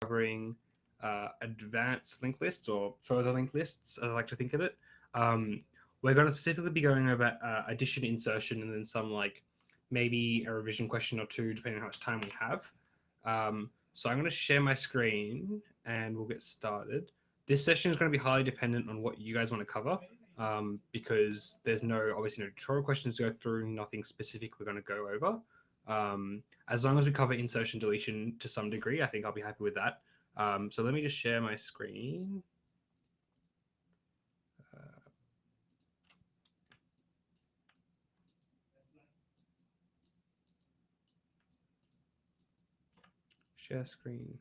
covering advanced linked lists or further linked lists, as I like to think of it. We're going to specifically be going over addition, insertion, and then some like maybe a revision question or two, depending on how much time we have. So I'm going to share my screen and we'll get started. This session is going to be highly dependent on what you guys want to cover, because there's obviously no tutorial questions to go through, nothing specific we're going to go over. As long as we cover insertion, deletion to some degree, I think I'll be happy with that. So let me just share my screen. Share screen.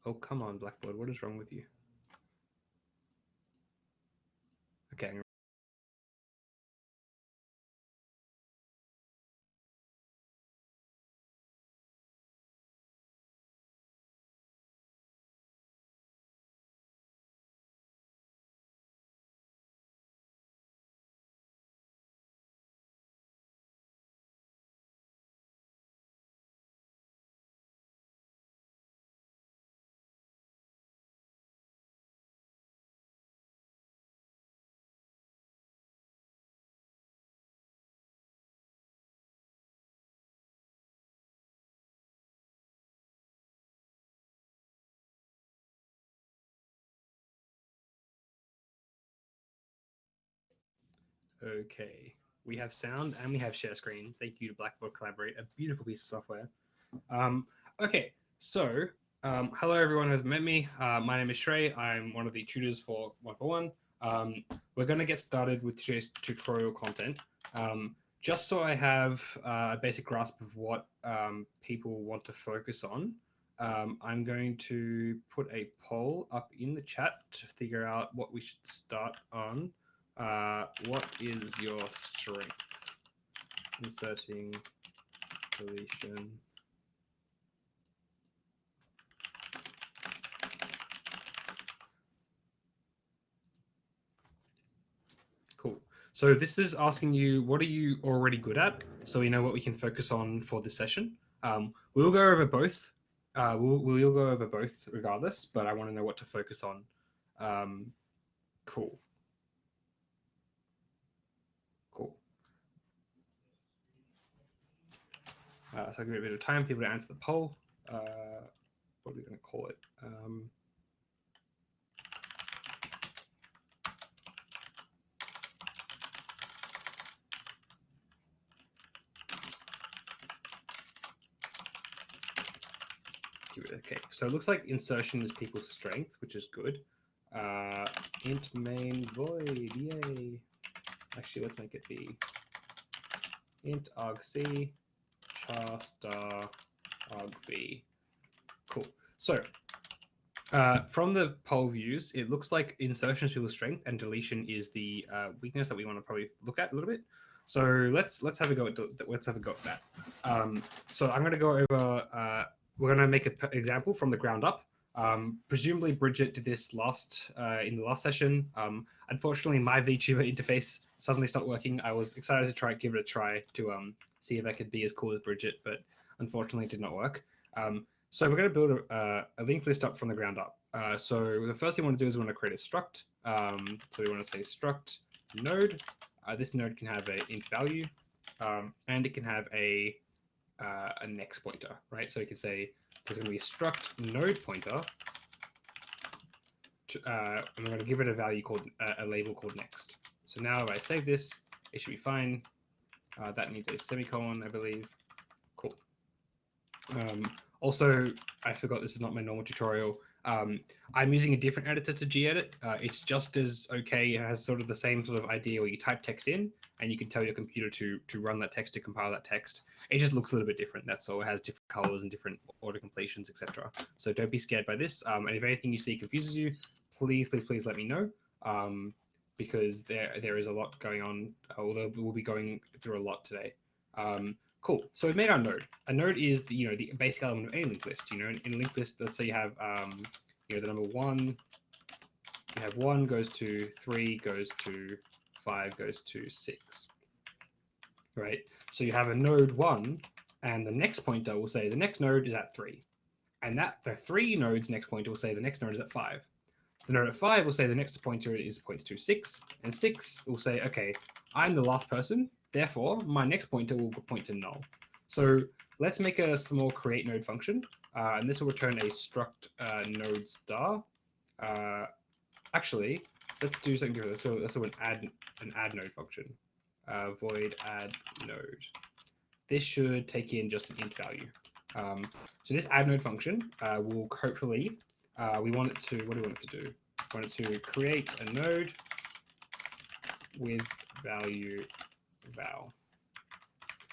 Oh, come on, Blackboard. What is wrong with you? Okay. Okay. We have sound and we have share screen. Thank you to Blackboard Collaborate, a beautiful piece of software. Okay, so hello everyone who has met me. My name is Shrey. I'm one of the tutors for 141. We're going to get started with today's tutorial content. Just so I have a basic grasp of what people want to focus on, I'm going to put a poll up in the chat to figure out what we should start on. What is your strength? Inserting, deletion. Cool. So this is asking you, what are you already good at? So we know what we can focus on for this session. We'll go over both. We'll go over both regardless, but I want to know what to focus on. Cool. Cool. So I'll give it a bit of time for people to answer the poll. What are we going to call it? Okay, so it looks like insertion is people's strength, which is good. Int main void, yay. Actually, let's make it be int argc char star argv. Cool. So from the poll views, it looks like insertion is people's strength and deletion is the weakness that we want to probably look at a little bit. So let's have a go at that. So I'm going to go over. We're going to make an example from the ground up. Presumably Bridget did this in the last session. Unfortunately, my VTuber interface suddenly stopped working. I was excited to give it a try to see if I could be as cool as Bridget, but unfortunately it did not work. So we're going to build a linked list up from the ground up. So the first thing we want to do is we want to create a struct. So we want to say struct node. This node can have an int value, and it can have a next pointer, right? So you can say there's going to be a struct node pointer, and we're going to give it a value called a label called next. So now if I save this, it should be fine. That needs a semicolon, I believe. Cool. Also, I forgot this is not my normal tutorial. I'm using a different editor to gedit. It's just as okay. It has sort of the same sort of idea where you type text in and you can tell your computer to run that text, to compile that text. It just looks a little bit different. That's all. It has different colors and different auto completions, etc. So don't be scared by this. And if anything you see confuses you, please let me know. Because there is a lot going on, although we'll be going through a lot today. Cool. So we've made our node. A node is the basic element of any linked list. In a linked list, let's say you have the number 1. You have 1 goes to 3 goes to 5 goes to 6. Right. So you have a node 1, and the next pointer will say the next node is at 3. And that the 3 nodes next pointer will say the next node is at 5. The node at 5 will say the next pointer points to 6, and 6 will say, okay, I'm the last person, therefore my next pointer will point to null. So let's make a small create node function, and this will return a struct node star. Actually, let's do something different. Let's do an add node function. Void add node. This should take in just an int value. So this add node function will hopefully, we want it to, what do we want it to do? We want it to create a node with value val.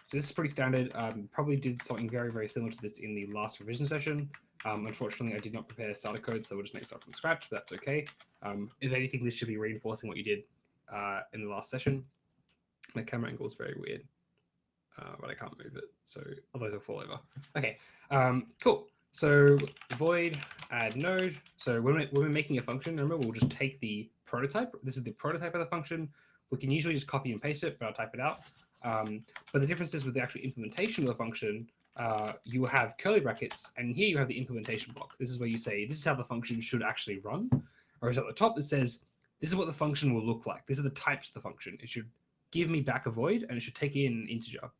So this is pretty standard. Probably did something very, very similar to this in the last revision session. Unfortunately, I did not prepare starter code, so we'll just make stuff from scratch, but that's okay. If anything, this should be reinforcing what you did in the last session. My camera angle is very weird, but I can't move it, so otherwise it'll fall over. Okay, cool. So void add node. So when we're making a function, remember, we'll just take the prototype. This is the prototype of the function. We can usually just copy and paste it, but I'll type it out. But the difference is with the actual implementation of the function, you will have curly brackets, and here you have the implementation block. This is where you say, this is how the function should actually run. Whereas at the top, it says, this is what the function will look like. These are the types of the function. It should give me back a void, and it should take in an integer.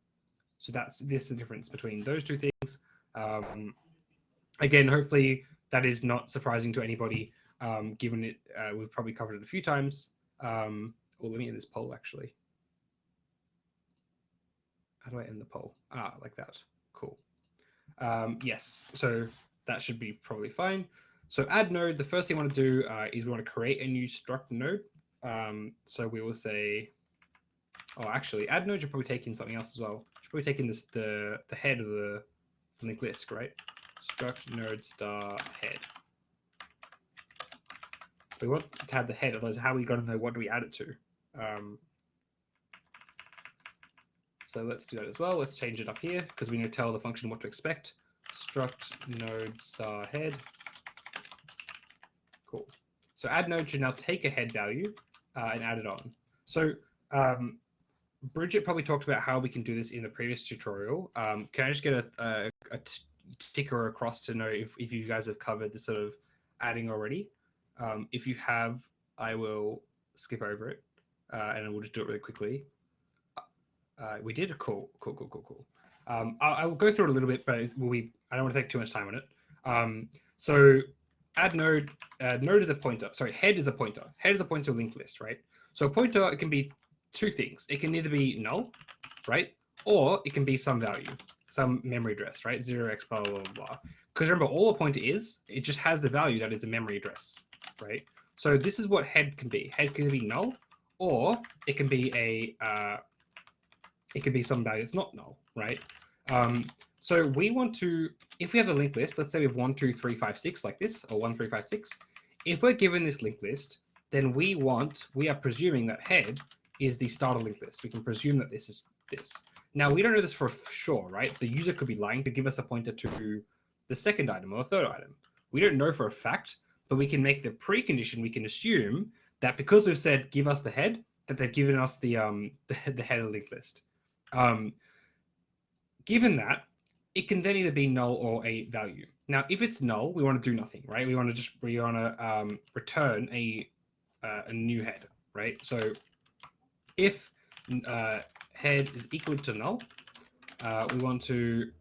So this is the difference between those two things. Again, hopefully that is not surprising to anybody, given it we've probably covered it a few times. Well, let me end this poll, actually. How do I end the poll? Like that. Cool. Yes, so that should be probably fine. So add node, the first thing I want to do is we want to create a new struct node. So we will say, oh, actually, add node should probably take in something else as well. Should probably take in this the head of the linked list, right? Struct node star head. We want to have the head, otherwise how are we going to know what do we add it to? So let's do that as well. Let's change it up here because we need to tell the function what to expect. Struct node star head. Cool. So add node should now take a head value and add it on. So Bridget probably talked about how we can do this in the previous tutorial. Can I just get a sticker across to know if you guys have covered this sort of adding already? If you have, I will skip over it and we'll just do it really quickly. We did? Cool. I will go through it a little bit, but I don't want to take too much time on it. So add node, node is a pointer. Sorry, head is a pointer. Head is a pointer linked list, right? So a pointer, it can be two things. It can either be null, right? Or it can be some value, some memory address, right? 0x blah, blah, blah. Because remember, all a pointer is, it just has the value that is a memory address, right? So this is what head can be. Head can be null, or it can be it could be some value that's not null, right? So we want to, if we have a linked list, let's say we have 1, 2, 3, 5, 6 like this, or 1, 3, 5, 6. If we're given this linked list, then we are presuming that head is the starter linked list. We can presume that this is this. Now we don't know this for sure, right? The user could be lying to give us a pointer to the second item or the third item. We don't know for a fact, but we can make the precondition. We can assume that because we've said give us the head, that they've given us the head of the linked list. Given that, it can then either be null or a value. Now, if it's null, we want to do nothing, right? We want to return a new head, right? So if head is equal to null, we want to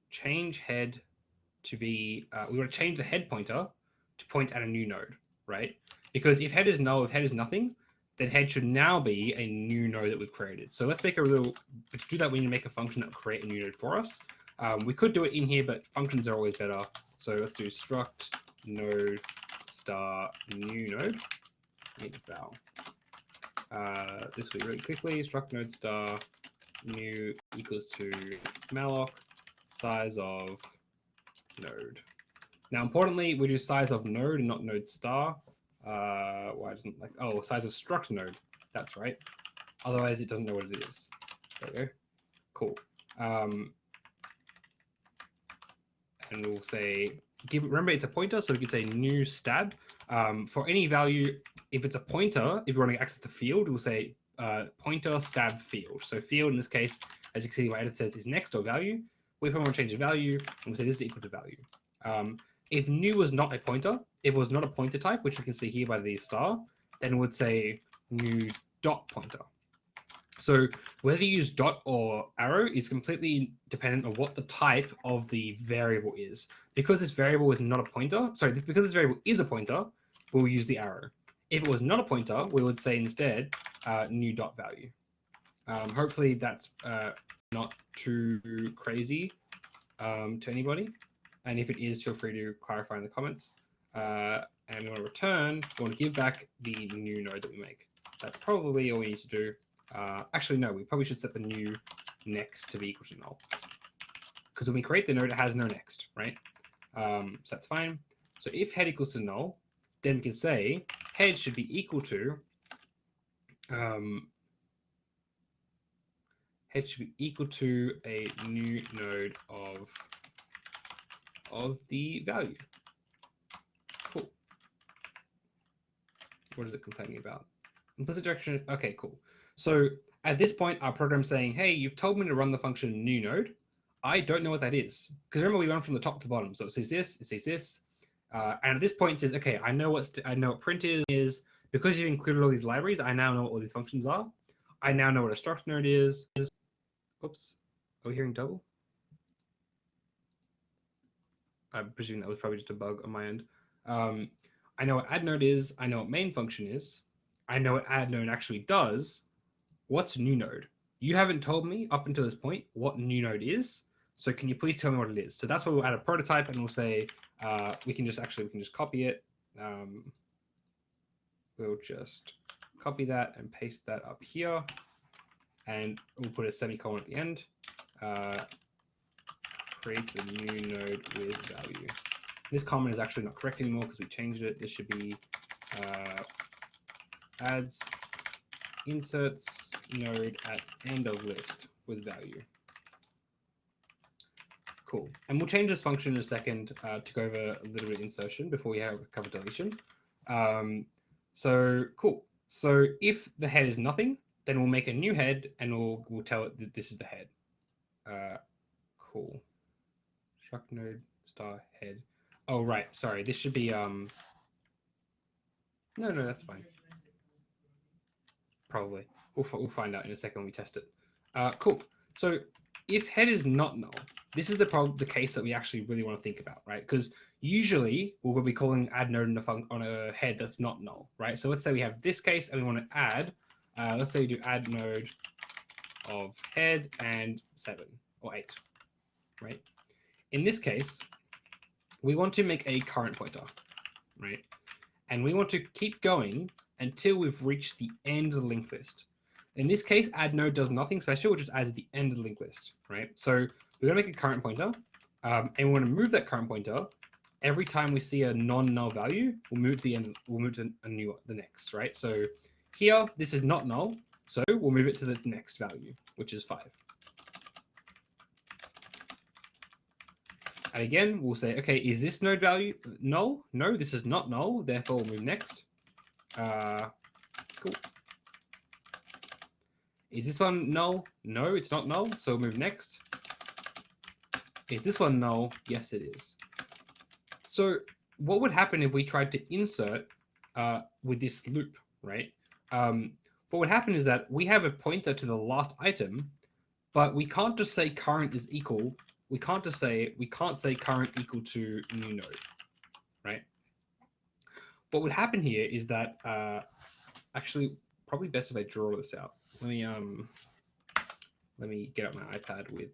change head to be, we want to change the head pointer to point at a new node, right? Because if head is null, if head is nothing, then head should now be a new node that we've created. So let's make a little, but to do that, we need to make a function that will create a new node for us. We could do it in here, but functions are always better. So let's do struct node star new node. Need val. This will be really quickly. Struct node star new equals to malloc size of node. Now, importantly, we do size of node and not node star. Why doesn't like, oh, size of struct node. That's right. Otherwise, it doesn't know what it is. There we go. Cool. And we'll say, remember it's a pointer, so we can say new stab. For any value, if it's a pointer, if you want to access the field, we'll say pointer stab field. So field in this case, as you can see, my edit says is next or value. we probably want to change the value, and we'll say this is equal to value. If new was not a pointer, if it was not a pointer type, which we can see here by the star, then it would say new dot pointer. So whether you use dot or arrow is completely dependent on what the type of the variable is. Because this variable is not a pointer, sorry, because this variable is a pointer, we'll use the arrow. If it was not a pointer, we would say instead new dot value. Hopefully that's not too crazy to anybody. And if it is, feel free to clarify in the comments. And we want to return, we want to give back the new node that we make. That's probably all we need to do. Actually, no, we probably should set the new next to be equal to null. Because when we create the node, it has no next, right? So that's fine. So if head equals to null, then we can say head should be equal to head should be equal to a new node of the value. Cool. What is it complaining about? Implicit direction. Okay, cool. So at this point, our program's saying, hey, you've told me to run the function new node. I don't know what that is. Because remember, we run from the top to the bottom. So it says this, it says this. And at this point, it says, okay, I know what print is. Because you've included all these libraries, I now know what all these functions are. I now know what a struct node is. Oops, are we hearing double? I presume that was probably just a bug on my end. I know what add node is. I know what main function is. I know what add node actually does. What's new node? You haven't told me up until this point what new node is. So can you please tell me what it is? So that's where we'll add a prototype and we'll say we can just copy it. We'll just copy that and paste that up here, and we'll put a semicolon at the end. Creates a new node with value. This comment is actually not correct anymore because we changed it. This should be adds inserts node at end of list with value. Cool. And we'll change this function in a second to go over a little bit of insertion before we cover deletion. So cool. So if the head is nothing, then we'll make a new head and we'll tell it that this is the head. Cool. Struct node star head. Oh right, sorry. This should be no, that's fine. Probably. We'll find out in a second when we test it. Cool. So if head is not null, this is the case that we actually really want to think about, right? Because usually we'll be calling add node on a head that's not null, right? So let's say we have this case and we want to add. Let's say we do add node of head and 7 or 8, right? In this case, we want to make a current pointer, right? And we want to keep going until we've reached the end of the linked list. In this case, add node does nothing special, it just adds at the end of the linked list, right? So we're going to make a current pointer, and we want to move that current pointer every time we see a non-null value. We'll move to the end. We'll move to the next, right? So here, this is not null, so we'll move it to the next value, which is 5. And again, we'll say, okay, is this node value null? No, this is not null, therefore we'll move next. Cool. Is this one null? No, it's not null, so we'll move next. Is this one null? Yes, it is. So what would happen if we tried to insert with this loop, right? What would happen is that we have a pointer to the last item, but we can't just say current is equal. We can't say current equal to new node, right? What would happen here is that actually probably best if I draw this out. Let me get up my iPad with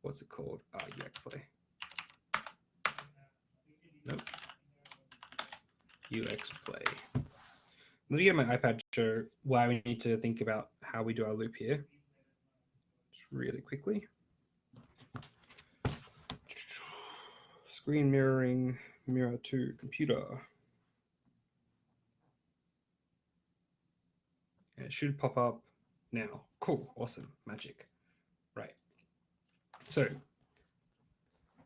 what's it called? UX Play. Nope. UX Play. Let me get my iPad to show why we need to think about how we do our loop here. Just really quickly. Screen mirroring, mirror to computer. And it should pop up now. Cool, awesome, magic. Right. So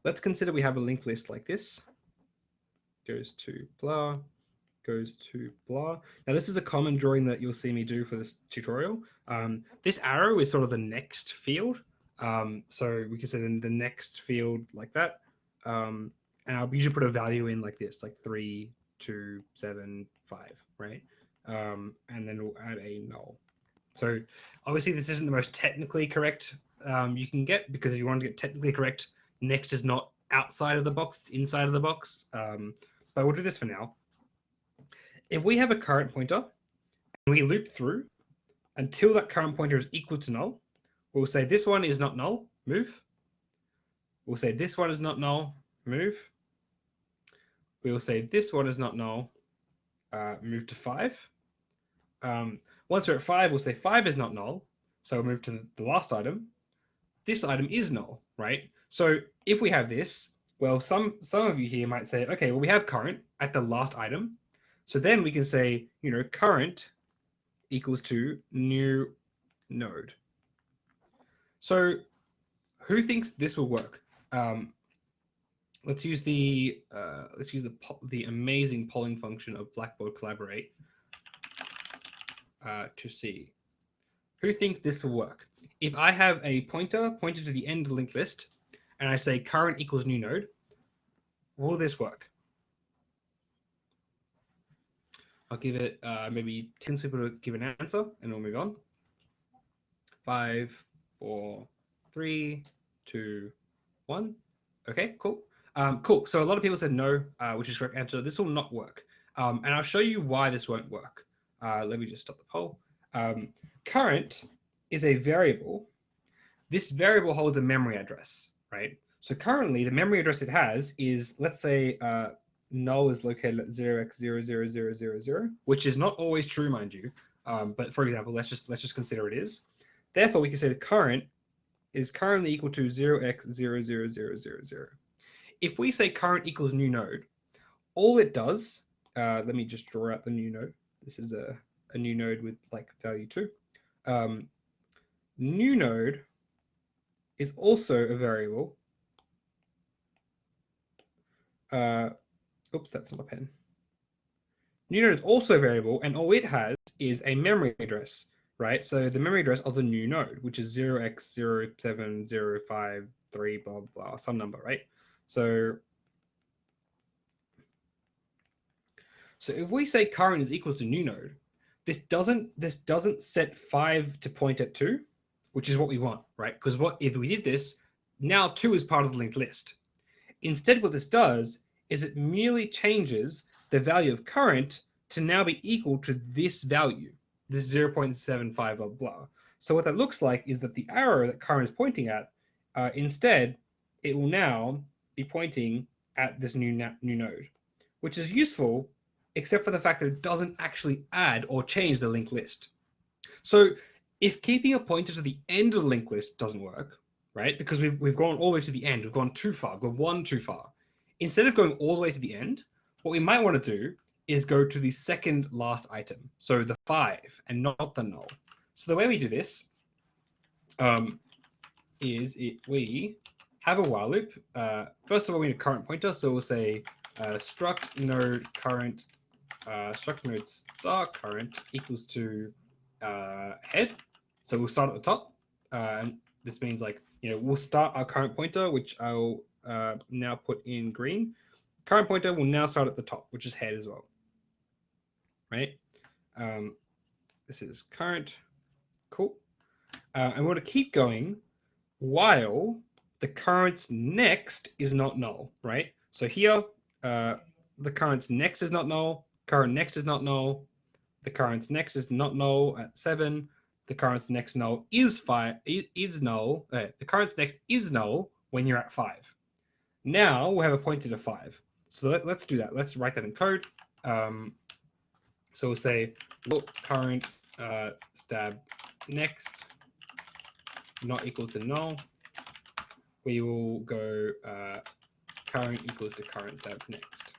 let's consider we have a linked list like this. Goes to blah, goes to blah. Now this is a common drawing that you'll see me do for this tutorial. This arrow is sort of the next field. So we can say then the next field like that. And I'll usually put a value in like this, like 3, 2, 7, 5, right? And then we'll add a null. So obviously this isn't the most technically correct you can get, because if you want to get technically correct, next is not outside of the box, it's inside of the box. But we'll do this for now. If we have a current pointer and we loop through until that current pointer is equal to null, we'll say this one is not null, move. We'll say this one is not null, move. We will say this one is not null, move to 5. Once we're at 5, we'll say 5 is not null, so we'll move to the last item. This item is null, right? So if we have this, well, some of you here might say, okay, well, we have current at the last item. So then we can say, current equals to new node. So who thinks this will work? Let's use the amazing polling function of Blackboard Collaborate to see who thinks this will work. If I have a pointer pointed to the end of the linked list, and I say current equals new node, will this work? I'll give it maybe 10 people to give an answer, and we'll move on. 5, 4, 3, 2, 1. Okay, cool. Cool. So a lot of people said no, which is correct answer. This will not work, and I'll show you why this won't work. Let me just stop the poll. Current is a variable. This variable holds a memory address, right? So currently the memory address it has is, let's say, null is located at 0x00000, which is not always true, mind you. But for example, let's just consider it is. Therefore, we can say the current is currently equal to 0x00000. If we say current equals new node, all it does, let me just draw out the new node. This is a new node with like value 2. New node is also a variable. Oops, that's not a pen. New node is also a variable, and all it has is a memory address, right? So the memory address of the new node, which is 0x07053, blah, blah, some number, right? So if we say current is equal to new node, this doesn't set 5 to point at 2, which is what we want, right? Because if we did this, now 2 is part of the linked list. Instead, what this does is it merely changes the value of current to now be equal to this value, this 0.75 blah, blah. So what that looks like is that the arrow that current is pointing at, instead, it will now be pointing at this new node, which is useful, except for the fact that it doesn't actually add or change the linked list. So if keeping a pointer to the end of the linked list doesn't work, right, because we've gone all the way to the end, we've gone too far, we've gone 1 too far. Instead of going all the way to the end, what we might want to do is go to the second last item, so the 5, and not the null. So the way we do this is we have a while loop. First of all, we need a current pointer, so we'll say struct node current, struct node star current equals to head. So we'll start at the top, and this means like, we'll start our current pointer, which I'll now put in green. Current pointer will now start at the top, which is head as well, right? This is current, cool. And we want to keep going while the current's next is not null, right? So here, the current's next is not null, current next is not null, the current's next is not null at 7, the current's next null is 5, is null, the current's next is null when you're at 5. Now we'll have a pointer to 5. So let's do that. Let's write that in code. So we'll say look current stab next not equal to null. We will go current equals to current stab next.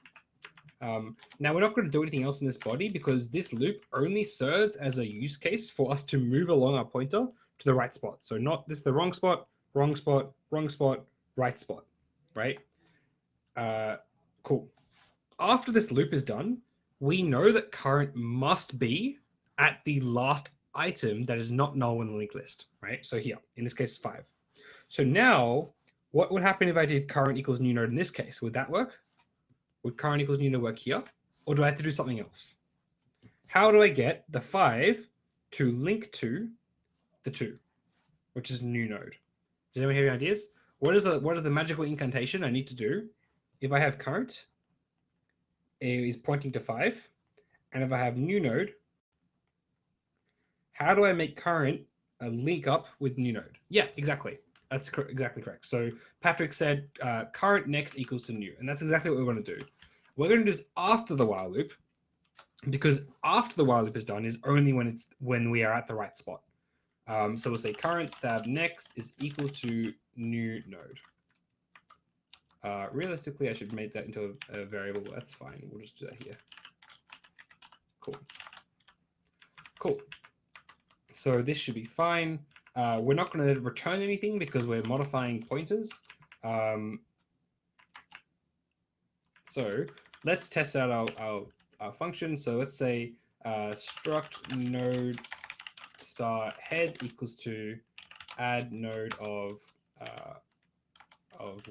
Now we're not going to do anything else in this body because this loop only serves as a use case for us to move along our pointer to the right spot. So not this is the wrong spot, wrong spot, wrong spot, right spot, right? Cool. After this loop is done, we know that current must be at the last item that is not null in the linked list, right? So here, in this case, 5. So now, what would happen if I did current equals new node in this case? Would that work? Would current equals new node work here? Or do I have to do something else? How do I get the 5 to link to the 2, which is new node? Does anyone have any ideas? What is the magical incantation I need to do if I have current is pointing to 5, and if I have new node, how do I make current a link up with new node? Yeah, exactly. That's exactly correct. So Patrick said current next equals to new, and that's exactly what we're going to do. We're going to do this after the while loop, because after the while loop is done is only when we are at the right spot. So we'll say current stab next is equal to new node. Realistically, I should make that into a variable. That's fine. We'll just do that here. Cool. Cool. So this should be fine. We're not going to return anything because we're modifying pointers. So let's test out our function. So let's say struct node star head equals to add node of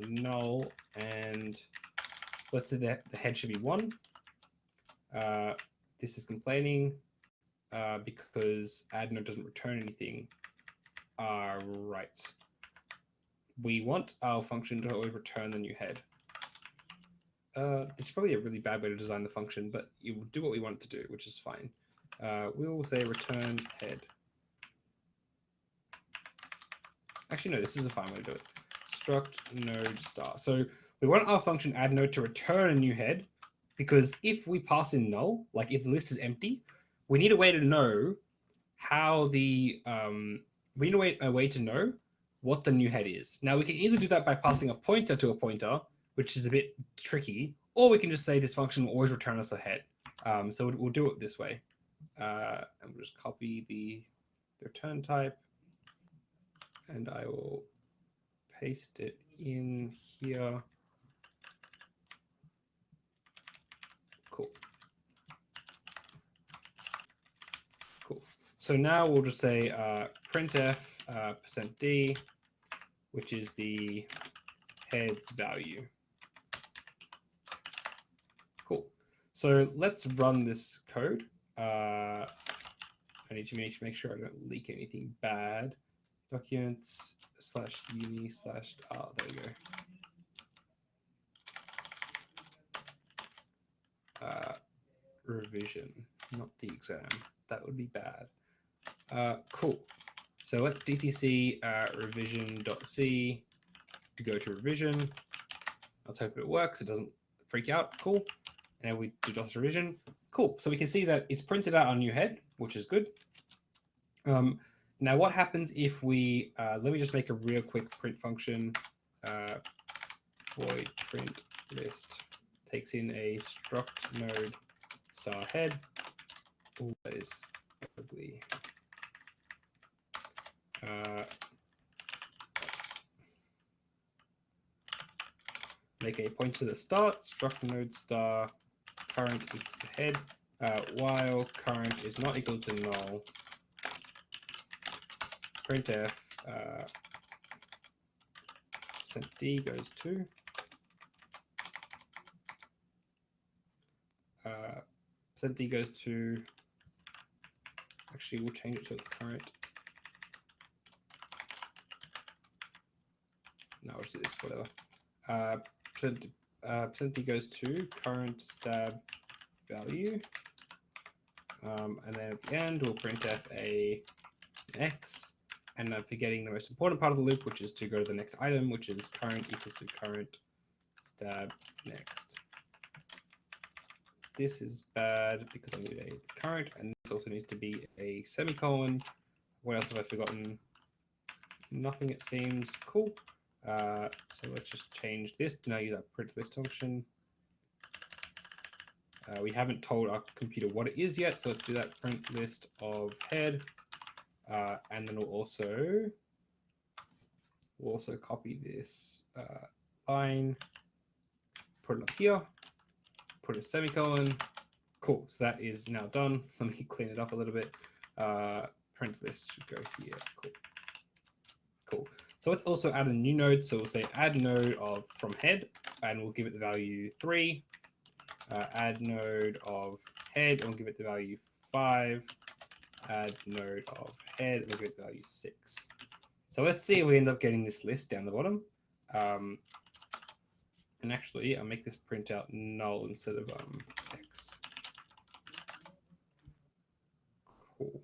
null, and let's say that the head should be 1. This is complaining because add node doesn't return anything. Right. We want our function to always return the new head. This is probably a really bad way to design the function, but it will do what we want it to do, which is fine. We will say return head. Actually, no, this is a fine way to do it. Struct node star. So we want our function add node to return a new head, because if we pass in null, like if the list is empty, we need a way to know how the we need a way to know what the new head is. Now we can either do that by passing a pointer to a pointer, which is a bit tricky, or we can just say this function will always return us a head. So we'll do it this way, and we'll just copy the return type, and I will paste it in here. Cool. Cool. So now we'll just say printf %d, which is the head's value. Cool. So let's run this code. I need to make sure I don't leak anything bad. Documents /uni/ there we go. Revision, not the exam. That would be bad. Cool. So let's DCC revision.c to go to revision. Let's hope it works. It doesn't freak out. Cool. And we do DOS revision. Cool. So we can see that it's printed out our new head, which is good. Now what happens if we, let me just make a real quick print function. Void print list takes in a struct node star head. Always ugly. Make a pointer to the start, struct node star current equals to head, while current is not equal to null. Printf %d goes to %d goes to, actually we'll change it to its current. No, we'll just do this, whatever. %d goes to current stab value, and then at the end we'll printf an x, and I'm forgetting the most important part of the loop, which is to go to the next item, which is current equals to current stab next. This is bad because I need a current, and this also needs to be a semicolon. What else have I forgotten? Nothing, it seems. Cool. So let's just change this to now use our print list function. We haven't told our computer what it is yet, so let's do that. Print list of head, and then we'll also copy this line, put it up here, put a semicolon. Cool. So that is now done. Let me clean it up a little bit. Print list should go here. Cool. Cool. So let's also add a new node. So we'll say add node of from head, and we'll give it the value 3. Add node of head, and we'll give it the value 5. Add node of head, and we'll give it the value 6. So let's see if we end up getting this list down the bottom. And actually, I'll make this print out null instead of x. Cool.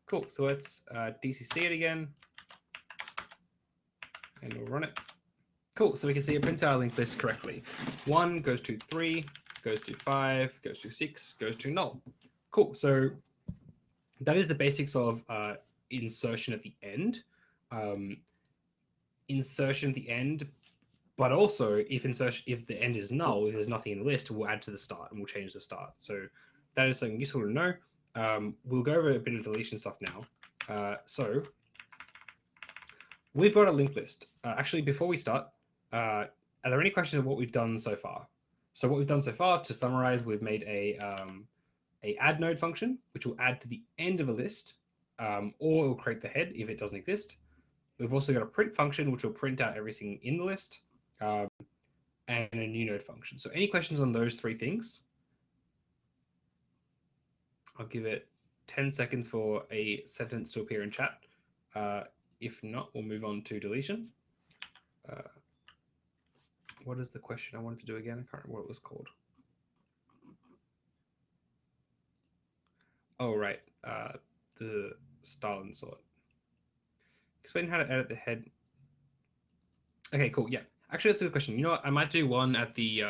Cool. So let's DCC it again, and we'll run it. Cool. So we can see it prints our linked list correctly. 1 goes to 3, goes to 5, goes to 6, goes to null. Cool. So that is the basics of insertion at the end. Insertion at the end, but also if the end is null, if there's nothing in the list, we'll add to the start and we'll change the start. So that is something useful to know. We'll go over a bit of deletion stuff now. So we've got a linked list. Actually, before we start, are there any questions on what we've done so far? So what we've done so far, to summarize, we've made a add node function, which will add to the end of a list, or it will create the head if it doesn't exist. We've also got a print function, which will print out everything in the list, and a new node function. So any questions on those 3 things? I'll give it 10 seconds for a sentence to appear in chat. If not, we'll move on to deletion. What is the question I wanted to do again? I can't remember what it was called. Oh, right. The style and sort. Explain how to edit the head. Okay, cool. Yeah, actually, that's a good question. You know what? I might do one at the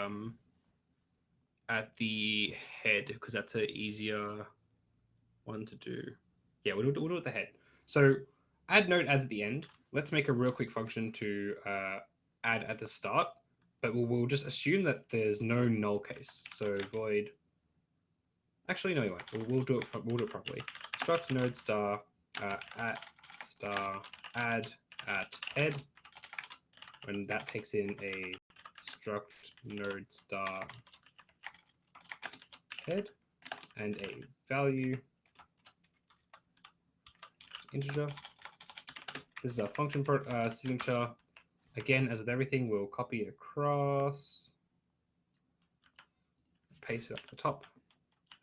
head, because that's an easier one to do. Yeah, we'll do it at the head. So add node adds at the end. Let's make a real quick function to add at the start, but we'll just assume that there's no null case. So void. Actually, no, anyway, we'll do it properly. Struct node star at star add at head, and that takes in a struct node star head and a value integer. This is our function signature. Again, as with everything, we'll copy it across, paste it up the top,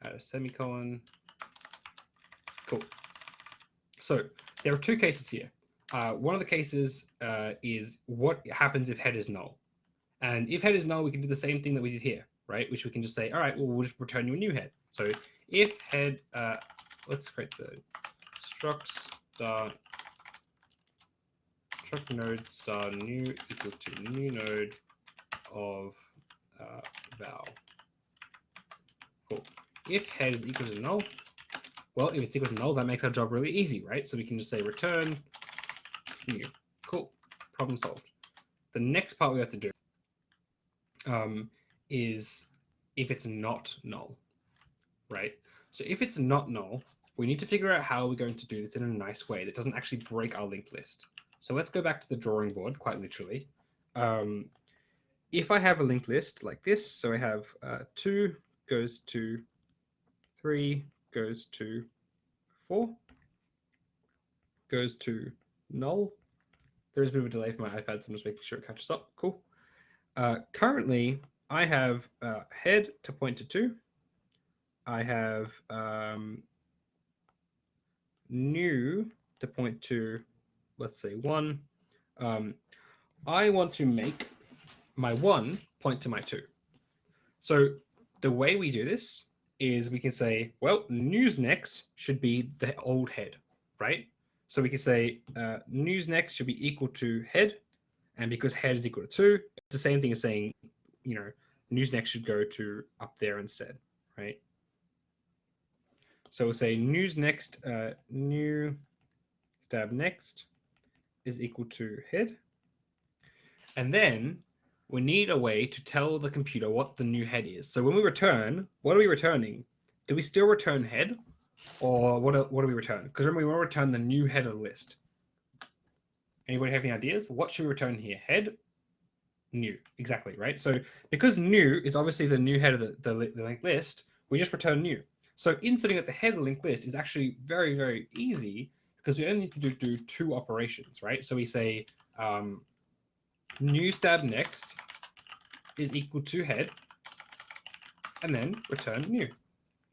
add a semicolon. Cool. So there are 2 cases here. One of the cases is what happens if head is null. And if head is null, we can do the same thing that we did here, right? Which we can just say, all right, well, we'll just return you a new head. So if head, let's create the struct node star new equals to new node of val. Cool. If head is equal to null, well, if it's equal to null, that makes our job really easy, right? So we can just say return new. Cool. Problem solved. The next part we have to do is if it's not null, right? So if it's not null, we need to figure out how we're going to do this in a nice way that doesn't actually break our linked list. So let's go back to the drawing board, quite literally. If I have a linked list like this, so I have 2 goes to 3 goes to 4 goes to null. There is a bit of a delay for my iPad, so I'm just making sure it catches up. Cool. Currently, I have head to point to 2. I have new to point to, let's say, 1. I want to make my 1 point to my 2. So the way we do this is we can say, well, news next should be the old head, right? So we can say news next should be equal to head, and because head is equal to 2, it's the same thing as saying, you know, news next should go to up there instead, right? So we'll say news next, new stab next is equal to head, and then we need a way to tell the computer what the new head is. So when we return, what are we returning? Do we still return head, or what do we return? Because remember, we want to return the new head of the list. Anybody have any ideas? What should we return here? Head, new, exactly, right? So because new is obviously the new head of the linked list, we just return new. So inserting at the head of the linked list is actually very, very easy because we only need to do two operations, right? So we say new stab next is equal to head, and then return new,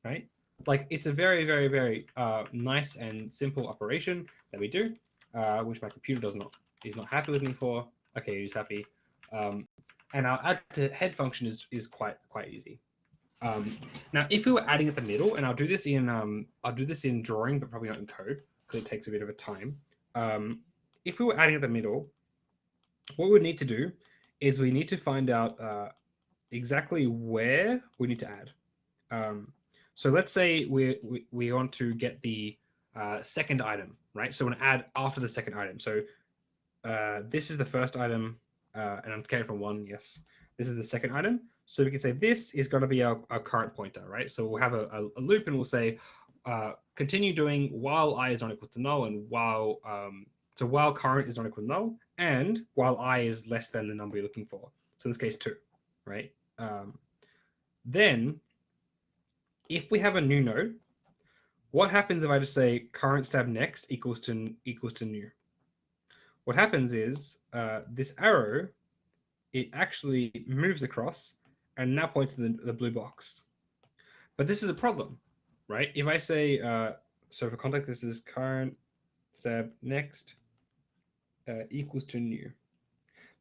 right? Like it's a very, very, very nice and simple operation that we do, which my computer is not happy with me for. Okay, he's happy. And our add to head function is quite easy. Now, if we were adding at the middle, and I'll do this in drawing, but probably not in code because it takes a bit of a time. If we were adding at the middle, what we need to do is we need to find out exactly where we need to add. So let's say we want to get the second item, right? So we want to add after the second item. So this is the first item, and I'm counting from 1. Yes, this is the second item. So we can say this is going to be our current pointer, right? So we'll have a loop, and we'll say continue doing while I is not equal to null, and while while current is not equal to null, and while I is less than the number you're looking for. So in this case 2, right? Then if we have a new node, what happens if I just say current stab next equals to new? What happens is this arrow, it actually moves across and now points to the blue box. But this is a problem, right? If I say, so for context, this is current stab next equals to new.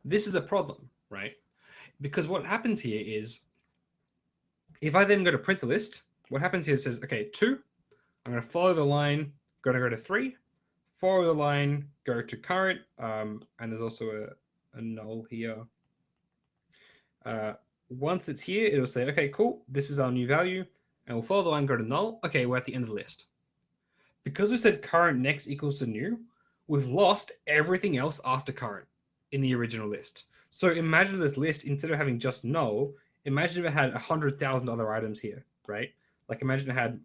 This is a problem, right? Because what happens here is, if I then go to print the list, what happens here is it says, okay, 2, I'm going to follow the line, going to go to 3, follow the line, go to current, and there's also a null here. Once it's here, it'll say, okay, cool, this is our new value, and we'll follow the line, go to null. Okay, we're at the end of the list. Because we said current next equals to new, we've lost everything else after current in the original list. So imagine this list, instead of having just null, imagine if it had 100,000 other items here, right? Like imagine it had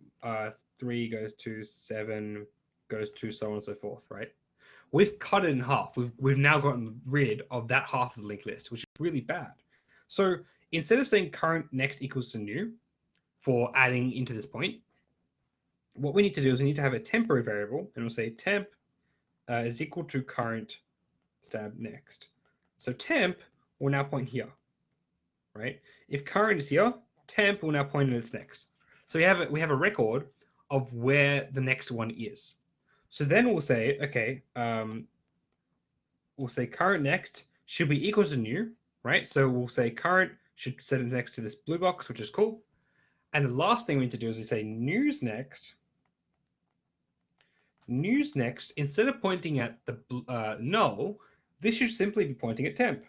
3 goes to 7 goes to so on and so forth, right? We've cut it in half. We've now gotten rid of that half of the linked list, which is really bad. So instead of saying current next equals to new for adding into this point, what we need to do is we need to have a temporary variable, and we'll say temp is equal to current stab next. So temp will now point here, right? If current is here, temp will now point at its next. So we have a record of where the next one is. So then we'll say, okay, we'll say current next should be equal to new, right? So we'll say current should set it next to this blue box, which is cool. And the last thing we need to do is we say news next. News next, instead of pointing at the null, this should simply be pointing at temp,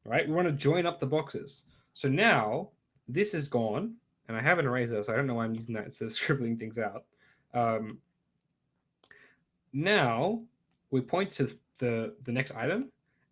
right? We want to join up the boxes. So now this is gone, and I have an eraser, so I don't know why I'm using that instead of scribbling things out. Now we point to the next item,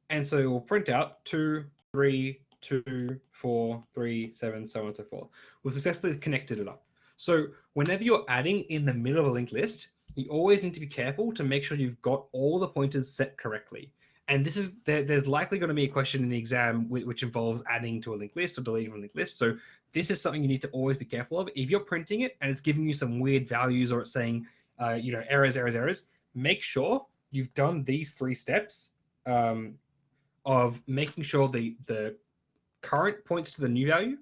and so we'll print out 2, 3, 2, 4, 3, 7, so on and so forth. We've successfully connected it up. So whenever you're adding in the middle of a linked list, you always need to be careful to make sure you've got all the pointers set correctly. And this is there's likely going to be a question in the exam which involves adding to a linked list or deleting from a linked list. So this is something you need to always be careful of. If you're printing it and it's giving you some weird values, or it's saying errors, make sure you've done these 3 steps of making sure the current points to the new value,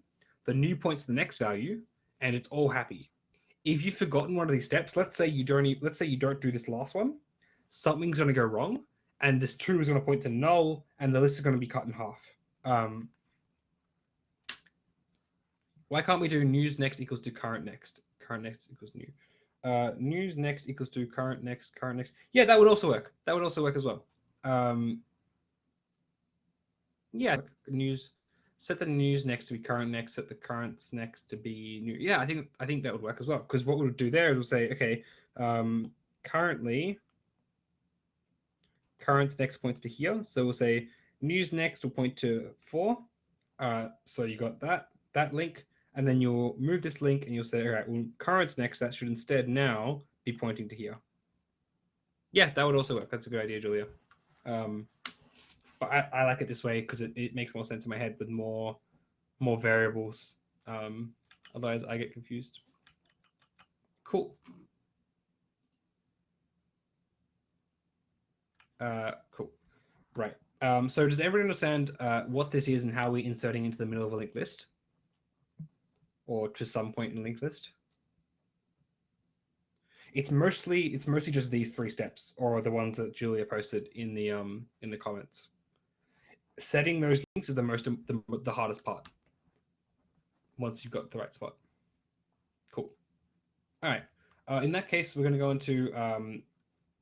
the new points to the next value, and it's all happy. If you've forgotten one of these steps, let's say you don't do this last one, something's going to go wrong, and this 2 is going to point to null, and the list is going to be cut in half. Why can't we do news next equals to current next? Current next equals new. News next equals to current next. Yeah, that would also work. That would also work as well. Yeah, news. Set the news next to be current next. Set the currents next to be new. Yeah, I think that would work as well. Because what we'll do there is we'll say, okay, currently, currents next points to here. So we'll say news next will point to 4. So you got that link. And then you'll move this link and you'll say, all right, well, currents next, that should instead now be pointing to here. Yeah, that would also work. That's a good idea, Julia. But I like it this way because it makes more sense in my head with more variables. Otherwise, I get confused. Cool. Cool. Right. So does everyone understand what this is and how we're inserting into the middle of a linked list? Or to some point in a linked list? It's mostly just these 3 steps, or the ones that Julia posted in the comments. Setting those links is the hardest part. Once you've got the right spot. Cool. All right. In that case, we're going to go into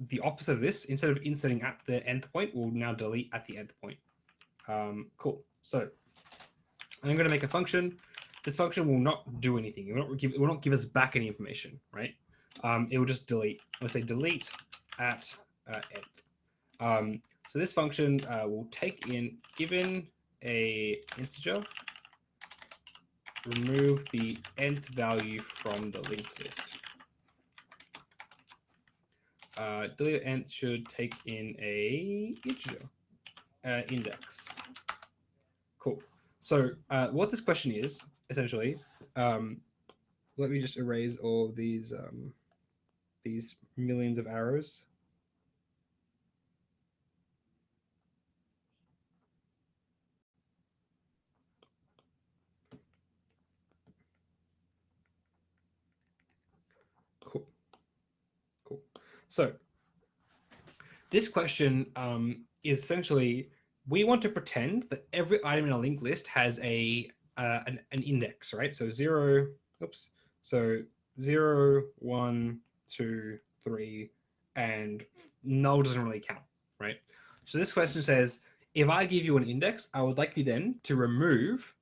the opposite of this. Instead of inserting at the nth point, we'll now delete at the nth point. Cool. So I'm going to make a function. This function will not do anything. It will not give us back any information, right? It will just delete. I'll say delete at nth. So this function will take in, given a integer, remove the nth value from the linked list. Delete nth should take in a integer index. Cool. So what this question is essentially, let me just erase all these millions of arrows. Cool. Cool. So this question is essentially, we want to pretend that every item in a linked list has an index, right? So 0, oops. So 0, 1, 2, 3, and null doesn't really count, right? So this question says, if I give you an index, I would like you then to remove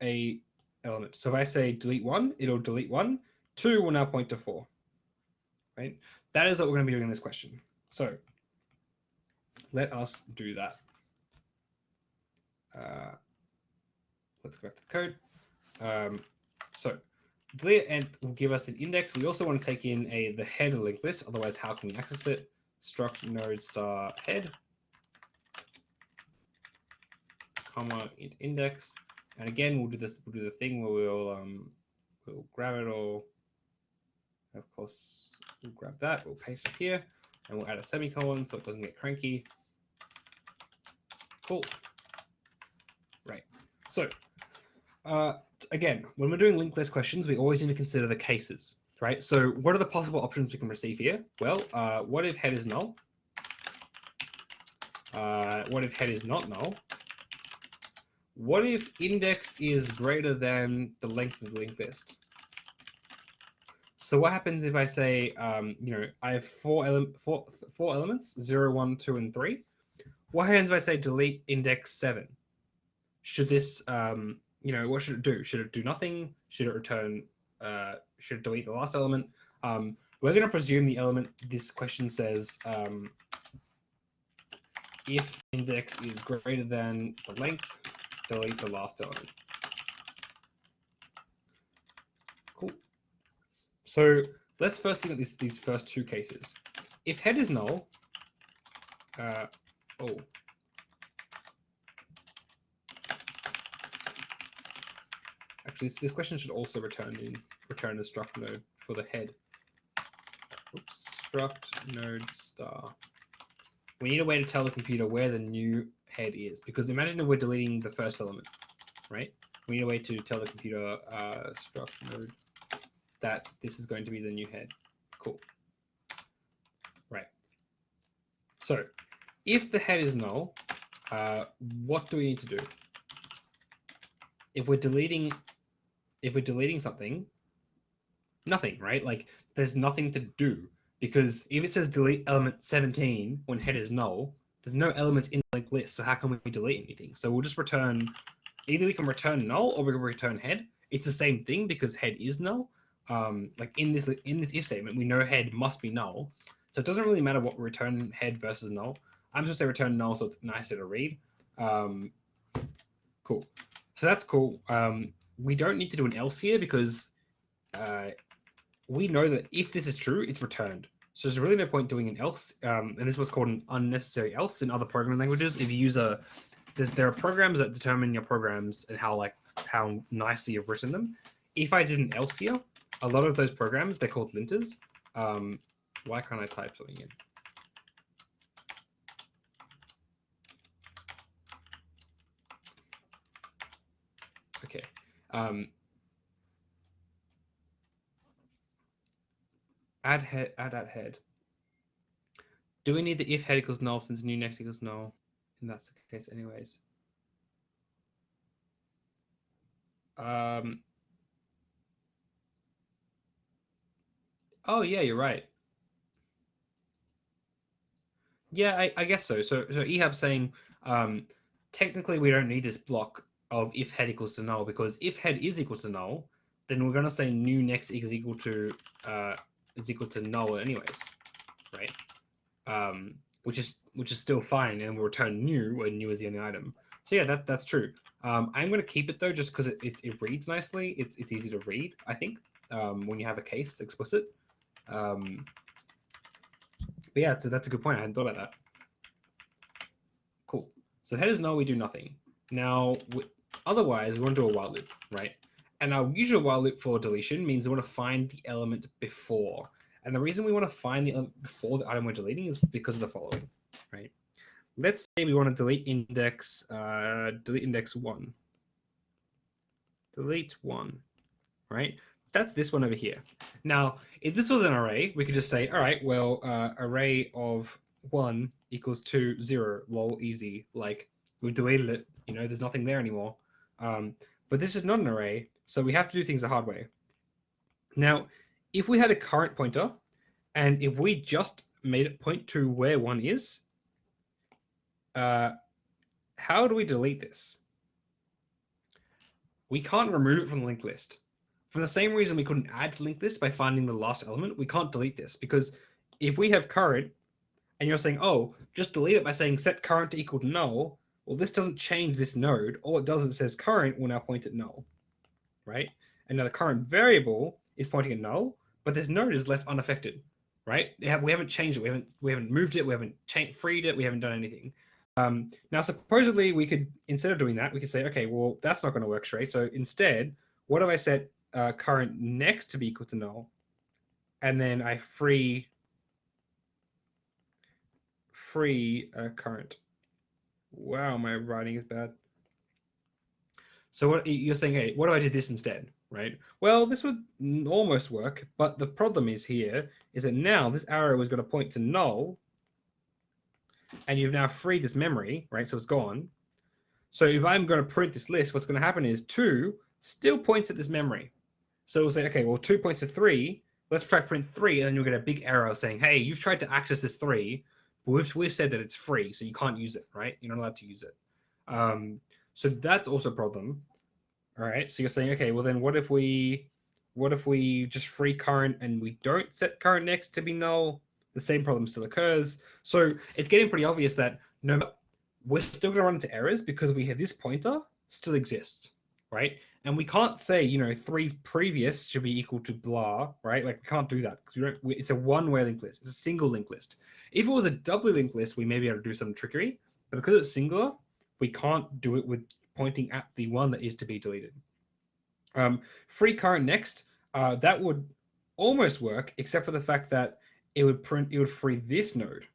a element. So if I say delete 1, it'll delete 1. 2 will now point to 4, right? That is what we're going to be doing in this question. So let us do that. Let's go back to the code. So delete nth will give us an index. We also want to take in the head of the linked list. Otherwise, how can we access it? Struct node star head, comma int index. And again, we'll do the thing where we'll grab it all. Of course, we'll grab that. We'll paste it here, and we'll add a semicolon so it doesn't get cranky. Cool. Right. So again, when we're doing linked list questions, we always need to consider the cases, right? So what are the possible options we can receive here? Well, what if head is null? What if head is not null? What if index is greater than the length of the linked list? So what happens if I say, I have four elements, 0, 1, 2, and 3. What happens if I say delete index 7? Should this, what should it do? Should it do nothing? Should it return, should it delete the last element? We're going to presume the element, this question says, if index is greater than the length, delete the last element. Cool. So let's first look at these first 2 cases. If head is null, actually this question should also return a struct node for the head. Oops, struct node star. We need a way to tell the computer where the new head is, because imagine if we're deleting the first element, right? We need a way to tell the computer struct node that this is going to be the new head. Cool. Right. So if the head is null, what do we need to do? If we're deleting something, nothing, right? Like there's nothing to do, because if it says delete element 17 when head is null, there's no elements in the linked list, so how can we delete anything? So we'll just return, either we can return null or we can return head. It's the same thing because head is null. Like in this if statement, we know head must be null, so it doesn't really matter what we return, head versus null. I'm just gonna say return null so it's nicer to read. Cool. So that's cool. We don't need to do an else here because we know that if this is true, it's returned. So there's really no point doing an else. And this is what's called an unnecessary else in other programming languages. If you use there are programs that determine your programs and how nicely you've written them. if I did an else here, a lot of those programs, they're called linters. Why can't I type something in? Okay. Add head. Do we need the if head equals null since new next equals null? And that's the case anyways. Oh yeah, you're right. Yeah, I guess so. So Ehab's saying technically we don't need this block of if head equals to null, because if head is equal to null, then we're gonna say new next is equal to null anyways, right? Which is still fine, and we'll return new when new is the only item. So yeah, that's true. I'm gonna keep it though, just because it reads nicely. It's easy to read, I think, when you have a case explicit. But yeah, so that's a good point. I hadn't thought about that. Cool. So head is null, we do nothing. Now, otherwise, we want to do a while loop, right? And our usual while loop for deletion means we want to find the element before. And the reason we want to find the element before the item we're deleting is because of the following, right? Let's say we want to delete index 1. Delete 1, right? That's this one over here. Now, if this was an array, we could just say, all right, well, array of 1 equals 2, 0, lol, easy. Like, we've deleted it, you know, there's nothing there anymore. But this is not an array, so we have to do things the hard way. Now, if we had a current pointer, and if we just made it point to where 1 is, how do we delete this? We can't remove it from the linked list. For the same reason we couldn't add to linked list by finding the last element, we can't delete this, because if we have current and you're saying, oh, just delete it by saying set current to equal to null, well, this doesn't change this node. All it does is it says current will now point at null, right? And now the current variable is pointing at null, but this node is left unaffected, right? We haven't changed it. We haven't moved it. We haven't freed it. We haven't done anything. Now, supposedly, we could, instead of doing that, we could say, okay, well, that's not going to work straight. So instead, what if I set current next to be equal to null, and then I free current? Wow, my writing is bad. So what you're saying, hey, what if I did this instead, right? Well, this would almost work, but the problem is here is that now this arrow is going to point to null, and you've now freed this memory, right? So it's gone. So if I'm going to print this list, what's going to happen is 2 still points at this memory. So we'll say, okay, well, 2 points to 3. Let's try print 3, and then you'll get a big arrow saying, hey, you've tried to access this 3, but we've said that it's free, so you can't use it, right? You're not allowed to use it. So that's also a problem. All right, so you're saying, okay, well then what if we just free current and we don't set current next to be null? The same problem still occurs. So it's getting pretty obvious that we're still going to run into errors because we have this pointer still exists, right? And we can't say, 3 previous should be equal to blah, right? Like we can't do that because it's a one-way linked list. It's a single linked list. If it was a doubly linked list, we may be able to do some trickery, but because it's singular, we can't do it with pointing at the one that is to be deleted. Free current next, that would almost work, except for the fact that it would free this node,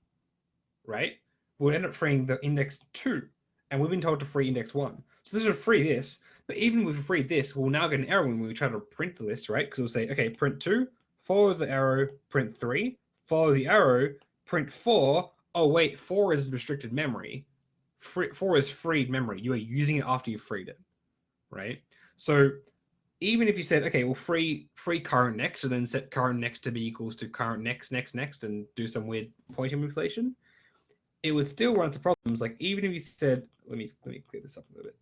right? We'll end up freeing the index 2, and we've been told to free index 1. So this would free this, but even if we free this, we'll now get an error when we try to print the list, right? Because we'll say, okay, print 2, follow the arrow, print 3, follow the arrow, print 4. Oh wait, 4 is restricted memory. 4 is freed memory. You are using it after you've freed it, right? So even if you said, okay, well, free current next, and then set current next to be equals to current next, and do some weird pointer manipulation, it would still run into problems. Like even if you said, let me clear this up a little bit.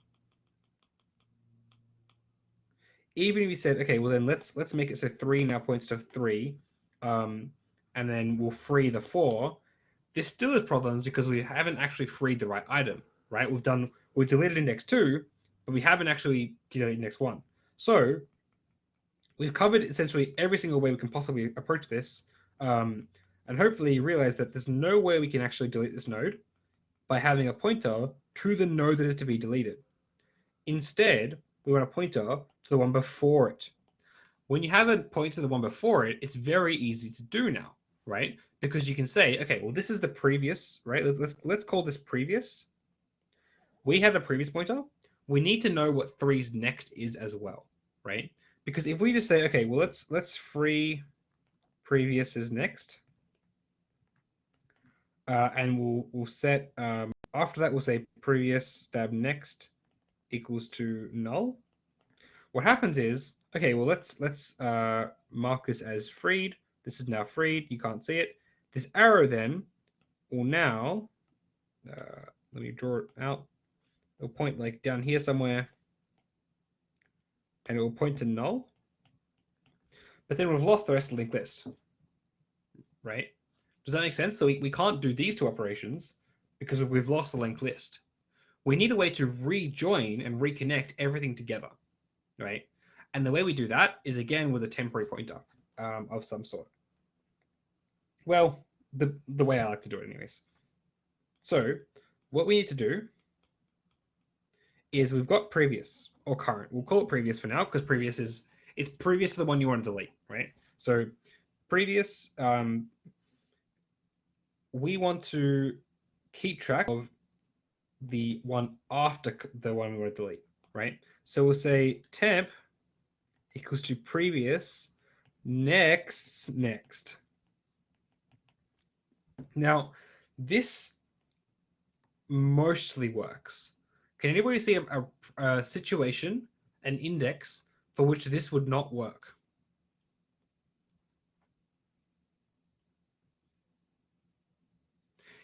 Even if you said, okay, well then let's make it so 3 now points to 3, and then we'll free the 4. This still has problems because we haven't actually freed the right item, right? We've deleted index 2, but we haven't actually deleted index 1. So we've covered essentially every single way we can possibly approach this, and hopefully you realize that there's no way we can actually delete this node by having a pointer to the node that is to be deleted. Instead, we want a pointer to the one before it, When you have a pointer to the one before it, it's very easy to do now, right? Because you can say, okay, well, this is the previous, right? Let's call this previous. We have the previous pointer. We need to know what 3's next is as well, right? Because if we just say, okay, well, let's free previous is next, and we'll set after that we'll say previous stab next equals to null. What happens is, okay, well, let's mark this as freed. This is now freed. You can't see it. This arrow then will now, let me draw it out. It'll point like down here somewhere, and it will point to null. But then we've lost the rest of the linked list, right? Does that make sense? So we can't do these two operations because we've lost the linked list. We need a way to rejoin and reconnect everything together, right? And the way we do that is again with a temporary pointer of some sort. Well, the way I like to do it anyways. So what we need to do is we've got previous or current. We'll call it previous for now because previous is, it's previous to the one you want to delete, right? So previous, we want to keep track of the one after the one we want to delete, right? So we'll say temp equals to previous next. Now, this mostly works. Can anybody see a situation, an index, for which this would not work?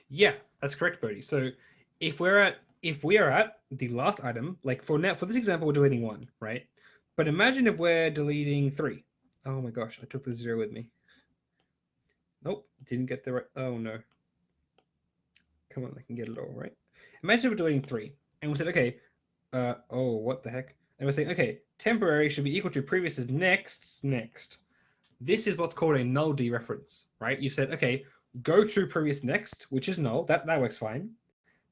Yeah, that's correct, Bodhi. So if we are at the last item, like for this example, we're deleting 1, right? But imagine if we're deleting 3. Oh my gosh, I took the 0 with me. Nope, didn't get the right. Oh no. Come on, I can get it all right. Imagine we're deleting 3, and we said, okay, oh, what the heck? And we're saying, okay, temporary should be equal to previous is next. This is what's called a null dereference, right? You've said, okay, go to previous next, which is null. That works fine.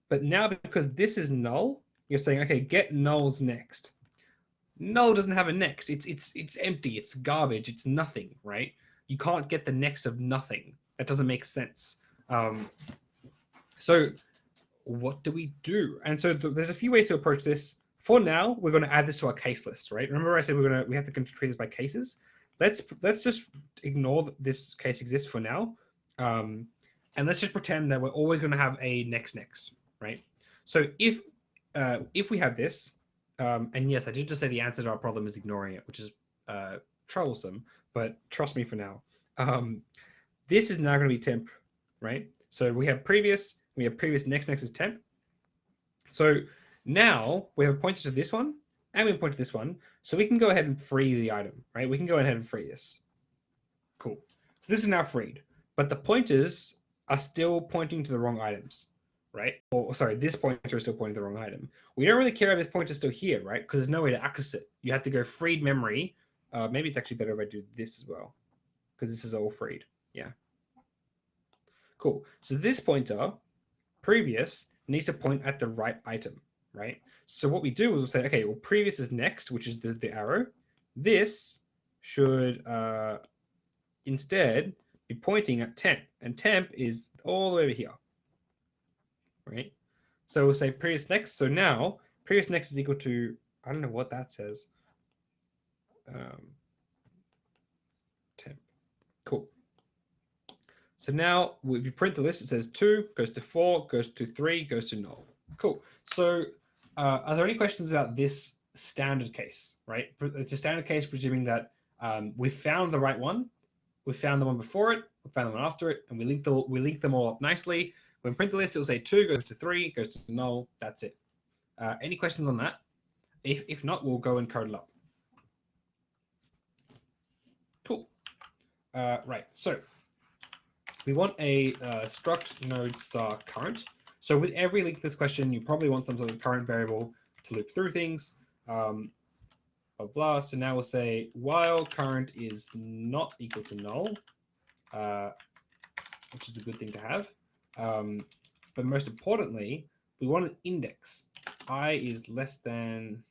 But now because this is null, you're saying, okay, get null's next. Null doesn't have a next. It's empty. It's garbage. It's nothing, right? You can't get the next of nothing. That doesn't make sense. So what do we do? And so there's a few ways to approach this. For now, we're going to add this to our case list, right? Remember I said we have to treat this by cases. Let's just ignore that this case exists for now, and let's just pretend that we're always going to have a next, right? So if we have this, and yes, I did just say the answer to our problem is ignoring it, which is troublesome, but trust me for now. This is now going to be temp, right? So we have previous next is temp. So now we have a pointer to this one, and we have a pointer to this one, so we can go ahead and free the item, right? We can go ahead and free this. Cool. So this is now freed, but the pointers are still pointing to the wrong items, right? Or sorry, this pointer is still pointing to the wrong item. We don't really care if this pointer is still here, right? Because there's no way to access it. You have to go freed memory. Maybe it's actually better if I do this as well, because this is all freed. Yeah. Cool. So this pointer, previous, needs to point at the right item, right? So what we do is we'll say, okay, well, previous is next, which is the arrow. This should instead be pointing at temp, and temp is all the way over here, right? So we'll say previous next. So now previous next is equal to, I don't know what that says. Temp. Cool. So now if you print the list, it says 2 goes to 4, goes to 3, goes to null. Cool. So are there any questions about this standard case, right? It's a standard case presuming that we found the right one, we found the one before it, we found the one after it, and we link them all up nicely. When print the list, it will say 2 goes to 3, goes to null. That's it. Any questions on that? If not, we'll go and code it up. Cool. Right. So we want a struct node star current. So with every linked list question, you probably want some sort of current variable to loop through things. Blah, blah. So now we'll say while current is not equal to null, which is a good thing to have. But most importantly, we want an index. I is less than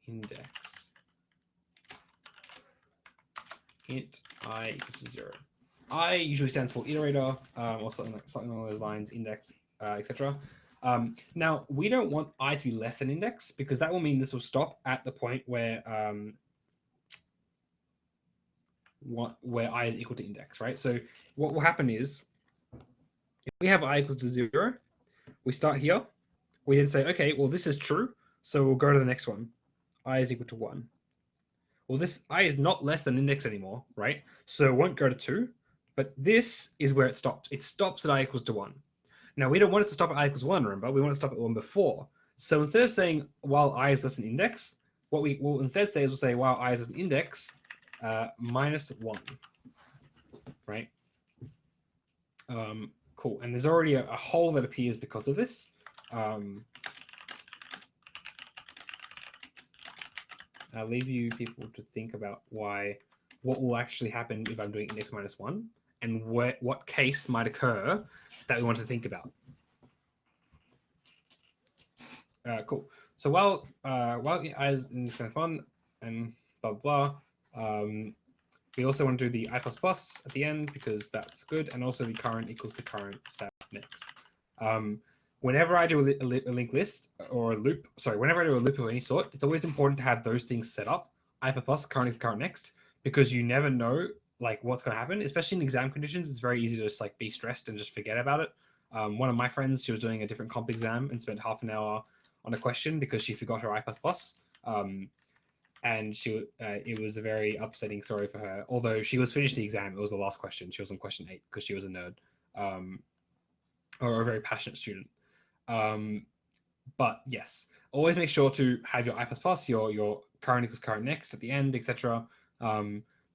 index. int I equals to 0. I usually stands for iterator, or something along those lines, index, etc. Now we don't want I to be less than index, because that will mean this will stop at the point where I is equal to index, right? So what will happen is, if we have I equals to 0, we start here. We then say, okay, well, this is true, so we'll go to the next one. I is equal to 1. Well, this I is not less than index anymore, right? So it won't go to 2, but this is where it stops. It stops at I equals to 1. Now, we don't want it to stop at I equals 1, remember? We want to stop at 1 before. So instead of saying while I is less than index, what we will instead say is we'll say while I is less than index, minus 1, right? Cool. And there's already a hole that appears because of this. I'll leave you people to think about what will actually happen if I'm doing index minus 1, and what case might occur that we want to think about. Cool. So while I is index minus 1 and blah blah, we also want to do the I++ at the end because that's good, and also the current equals to current stab next. Whenever I do a linked list or a loop, whenever I do a loop of any sort, it's always important to have those things set up, I++, current equals current next, because you never know like what's going to happen, especially in exam conditions. It's very easy to just like be stressed and just forget about it. One of my friends, she was doing a different comp exam and spent half an hour on a question because she forgot her I++. And it was a very upsetting story for her. Although she was finished the exam, it was the last question. She was on question 8 because she was a nerd, or a very passionate student. But yes, always make sure to have your I++, your current equals current next at the end, etc.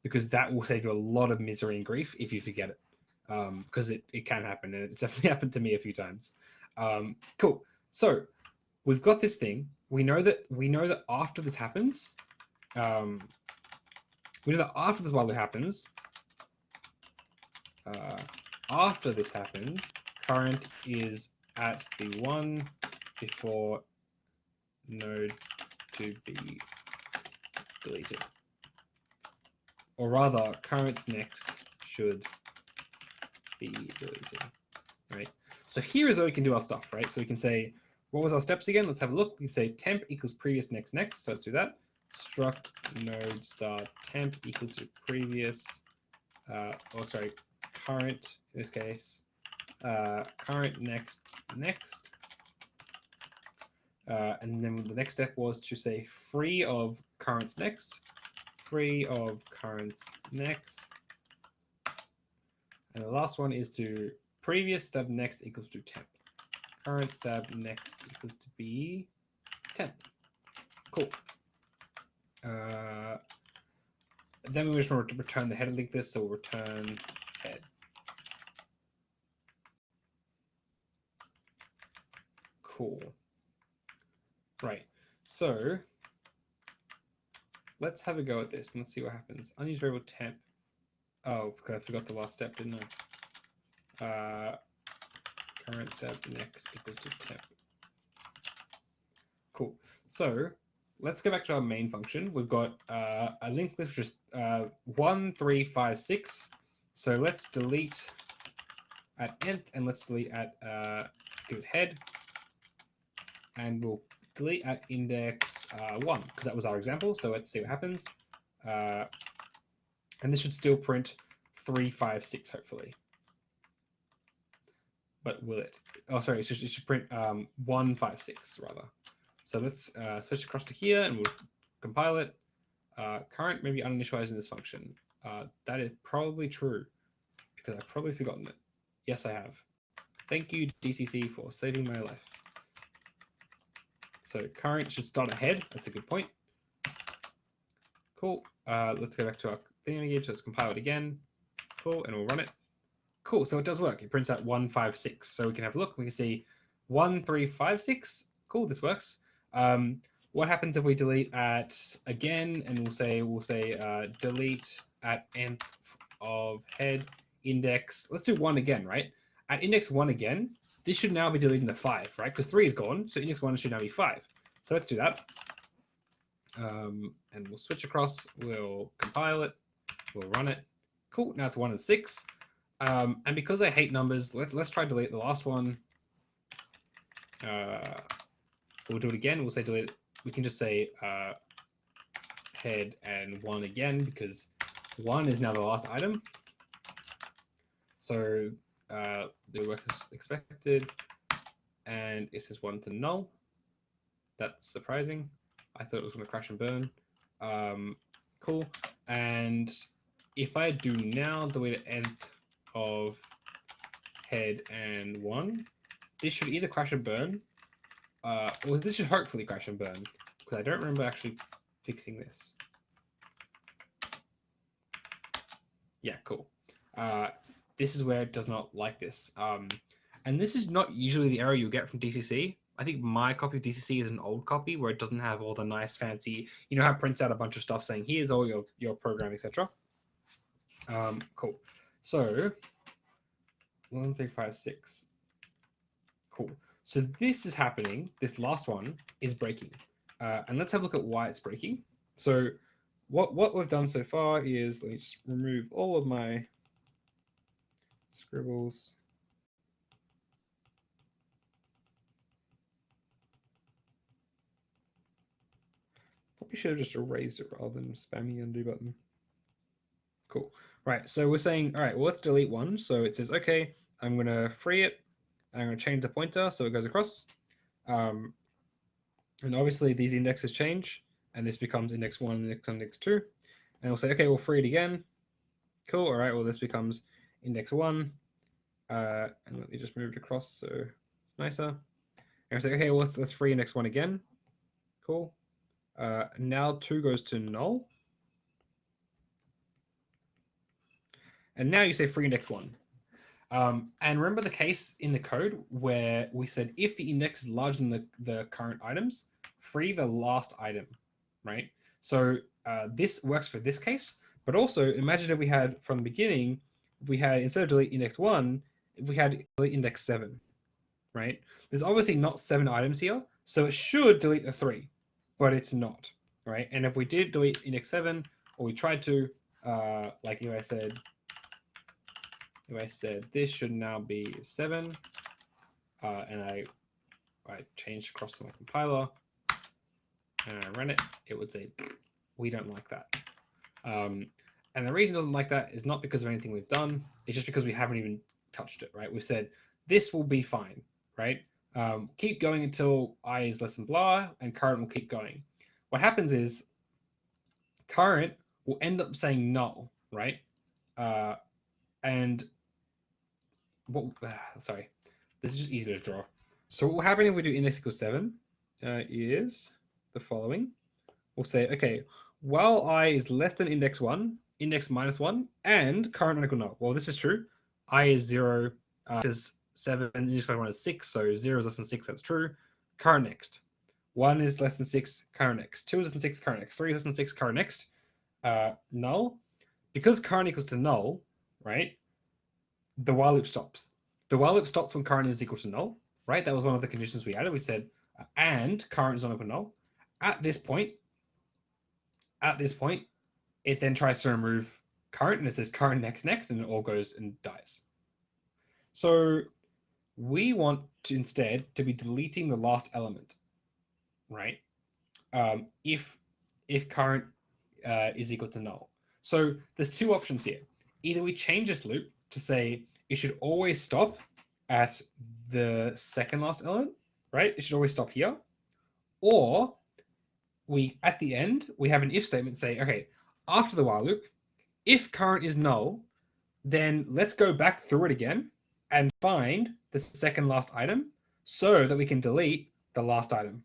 Because that will save you a lot of misery and grief if you forget it. Because it can happen, and it's definitely happened to me a few times. Cool. So we've got this thing. We know that after this happens, we know that after this while it happens, current is at the 1 before node to be deleted. Or rather, current's next should be deleted, right? So here is where we can do our stuff, right? So we can say, what was our steps again? Let's have a look. We can say temp equals previous next next. So let's do that. Struct node start temp equals to previous, current in this case, current next next. And then the next step was to say free of currents next, free of currents next. And the last one is to previous step next equals to temp. Current step next equals to be temp. Cool. Then we just want to return the header linked list, so we'll return head. Cool. Right. So let's have a go at this and let's see what happens. Unused variable temp. Oh, because I forgot the last step, didn't I? Current step next equals to temp. Cool. So let's go back to our main function. We've got a linked list which is 1, 3, 5, 6. So let's delete at nth and let's delete at give it head, and we'll delete at index 1 because that was our example. So let's see what happens. And this should still print 3, 5, 6 hopefully. But will it? Oh, sorry, it should print 1, 5, 6 rather. So let's switch across to here and we'll compile it. Current may be uninitialized in this function. That is probably true because I've probably forgotten it. Yes, I have. Thank you, DCC, for saving my life. So current should start ahead. That's a good point. Cool. Let's go back to our thing again. Let's compile it again. Cool, and we'll run it. Cool. So it does work. It prints out 1, 5, 6. So we can have a look. We can see 1, 3, 5, 6. Cool. This works. What happens if we delete at again, and we'll say delete at nth of head index. Let's do 1 again, right? At index 1 again, this should now be deleting the 5, right? Because 3 is gone, so index 1 should now be 5. So let's do that. And we'll switch across. We'll compile it. We'll run it. Cool. Now it's 1 and 6. And because I hate numbers, let's try to delete the last one. We'll do it again. We'll say delete. We can just say head and 1 again because 1 is now the last item. So the work is expected, and it says 1 to null. That's surprising. I thought it was going to crash and burn. Cool. And if I do now delete an nth of head and 1, this should either crash and burn, or this should hopefully crash and burn, because I don't remember actually fixing this. Yeah, cool. This is where it does not like this. And this is not usually the error you'll get from DCC. I think my copy of DCC is an old copy where it doesn't have all the nice fancy, you know how it prints out a bunch of stuff saying here's all your program, etc. Cool. So 1, 3, 5, 6. Cool. So this is happening. This last one is breaking. And let's have a look at why it's breaking. So what we've done so far is, let me just remove all of my scribbles. Probably should have just erased it rather than spamming the undo button. Cool. Right, so we're saying, all right, well, let's delete 1. So it says, okay, I'm going to free it, and I'm going to change the pointer so it goes across. And obviously these indexes change, and this becomes index 1, index 2. And we'll say, okay, we'll free it again. Cool, all right, well, this becomes index 1. And let me just move it across so it's nicer. And we'll say, okay, well, let's free index 1 again. Cool. Now 2 goes to null. And now you say free index 1. And remember the case in the code where we said if the index is larger than the current items, free the last item, right? So this works for this case, but also imagine if we had from the beginning, we had instead of delete index 1, if we had delete index 7, right? There's obviously not 7 items here, so it should delete the 3, but it's not, right? And if we did delete index 7, or we tried to, like if I said this should now be 7, and I changed across to my compiler, and I run it, it would say, we don't like that. And the reason it doesn't like that is not because of anything we've done, it's just because we haven't even touched it, right? We've said, this will be fine, right? Keep going until I is less than blah, and current will keep going. What happens is, current will end up saying null, right? And sorry, this is just easy to draw. So what will happen if we do index equals 7 is the following. We'll say, okay, while I is less than index 1, index minus 1, and current equal null. Well, this is true. I is 0, is 7, index minus 1 is 6, so 0 is less than 6, that's true. Current next. 1 is less than 6, current next. 2 is less than 6, current next. 3 is less than 6, current next. Null. Because current equals to null, right, the while loop stops. The while loop stops when current is equal to null, right? That was one of the conditions we added. We said, and current is not equal to null. At this point, it then tries to remove current, and it says current next, and it all goes and dies. So we want to instead to be deleting the last element, right? If current is equal to null. So there's 2 options here. Either we change this loop to say it should always stop at the second last element, right? It should always stop here. Or we, at the end, we have an if statement say, okay, after the while loop, if current is null, then let's go back through it again and find the second last item so that we can delete the last item.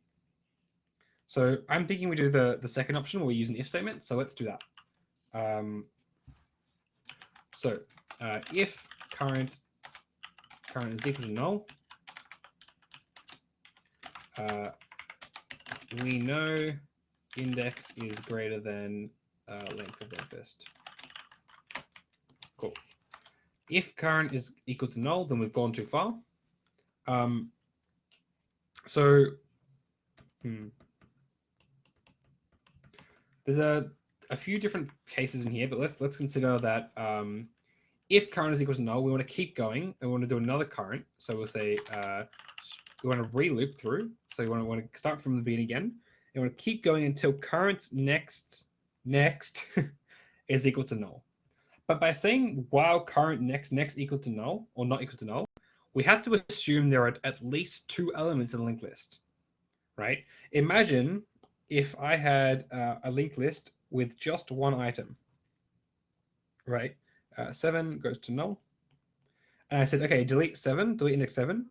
So I'm thinking we do the second option where we use an if statement. So let's do that. If current is equal to null, we know index is greater than length of the first. Cool. If current is equal to null, then we've gone too far. There's a few different cases in here, but let's consider that if current is equal to null, we want to keep going and we want to do another current. So we'll say we want to re-loop through. So we want to start from the beginning again. And we want to keep going until current next is equal to null. But by saying while current next equal to null or not equal to null, we have to assume there are at least two elements in the linked list, right? Imagine if I had a linked list with just one item, right? 7 goes to null. And I said, okay, delete 7, delete index 7.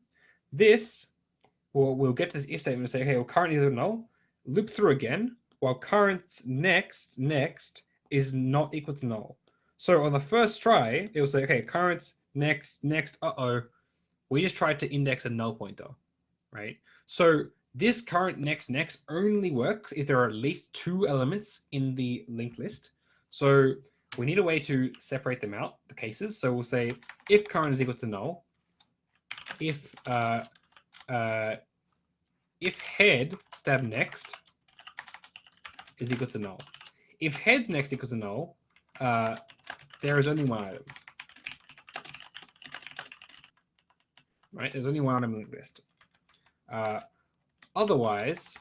This, we'll get to this if statement and say, okay, well, current is null, loop through again, while current next is not equal to null. So on the first try, it will say, okay, current next, we just tried to index a null pointer, right? So this current next only works if there are at least two elements in the linked list. So we need a way to separate them out, the cases. So we'll say if current is equal to null, if head stab next is equal to null. If head's next equal to null, there is only one item. Right? There's only one item in the list. Otherwise,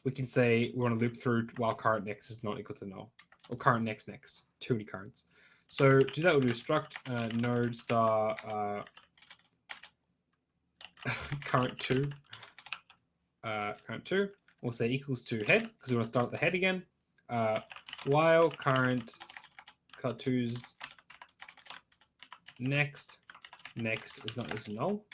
we can say we want to loop through while current next is not equal to null, or current next, too many currents. So to do that, we'll do struct node star current 2. Current 2. We'll say equals to head because we want to start at the head again. While current cut2's next is not equal to null.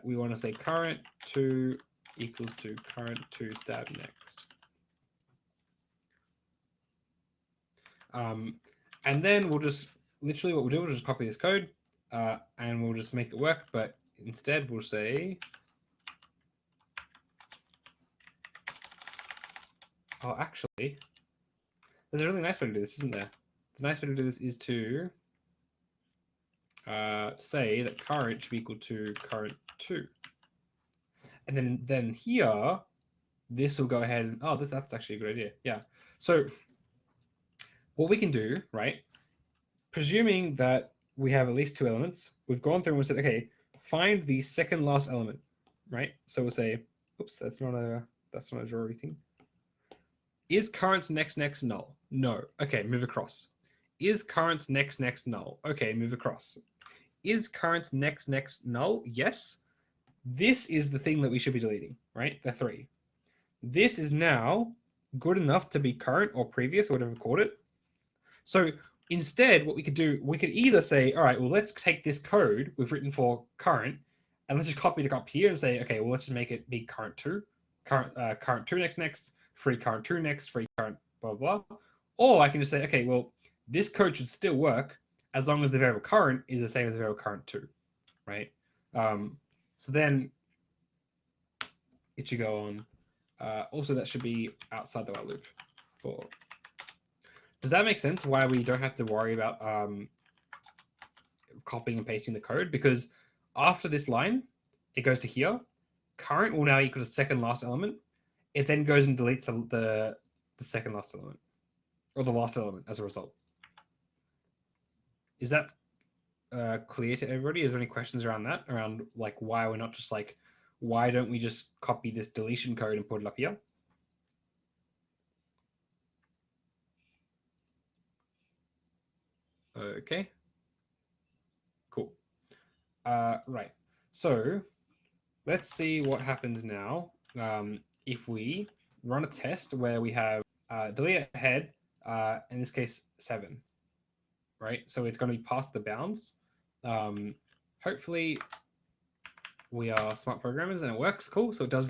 We want to say current 2 equals to current 2 stab next. And then we'll just, literally what we'll do, we'll just copy this code and we'll just make it work, but instead we'll say, oh, actually, there's a really nice way to do this, isn't there? The nice way to do this is to say that current should be equal to current 2. And then here, this will go ahead and, oh, that's actually a good idea. Yeah. So what we can do, right, presuming that we have at least two elements, we've gone through and we said, okay, find the second last element, right? So we'll say, oops, that's not a drawing thing. Is current next null? No. Okay, move across. Is current next null? Okay, move across. Is current next null? Yes. This is the thing that we should be deleting, right? The 3. This is now good enough to be current or previous or whatever we called it. So instead, what we could do, we could either say, all right, well, let's take this code we've written for current and let's just copy it up here and say, okay, well, let's just make it be current 2, current 2 next, free current 2 next, free current blah, blah. Or I can just say, okay, well, this code should still work as long as the variable current is the same as the variable current 2, right? So then it should go on. Also, that should be outside the while loop. Does that make sense? Why we don't have to worry about copying and pasting the code? Because after this line, it goes to here. Current will now equal to second last element. It then goes and deletes the second last element, or the last element as a result. Is that clear to everybody? Is there any questions around that? Around like why we're not just like, why don't we just copy this deletion code and put it up here? Okay. Cool. Right. So let's see what happens now if we run a test where we have delete head, in this case 7, right? So it's going to be past the bounds. Hopefully we are smart programmers and it works. Cool. So it does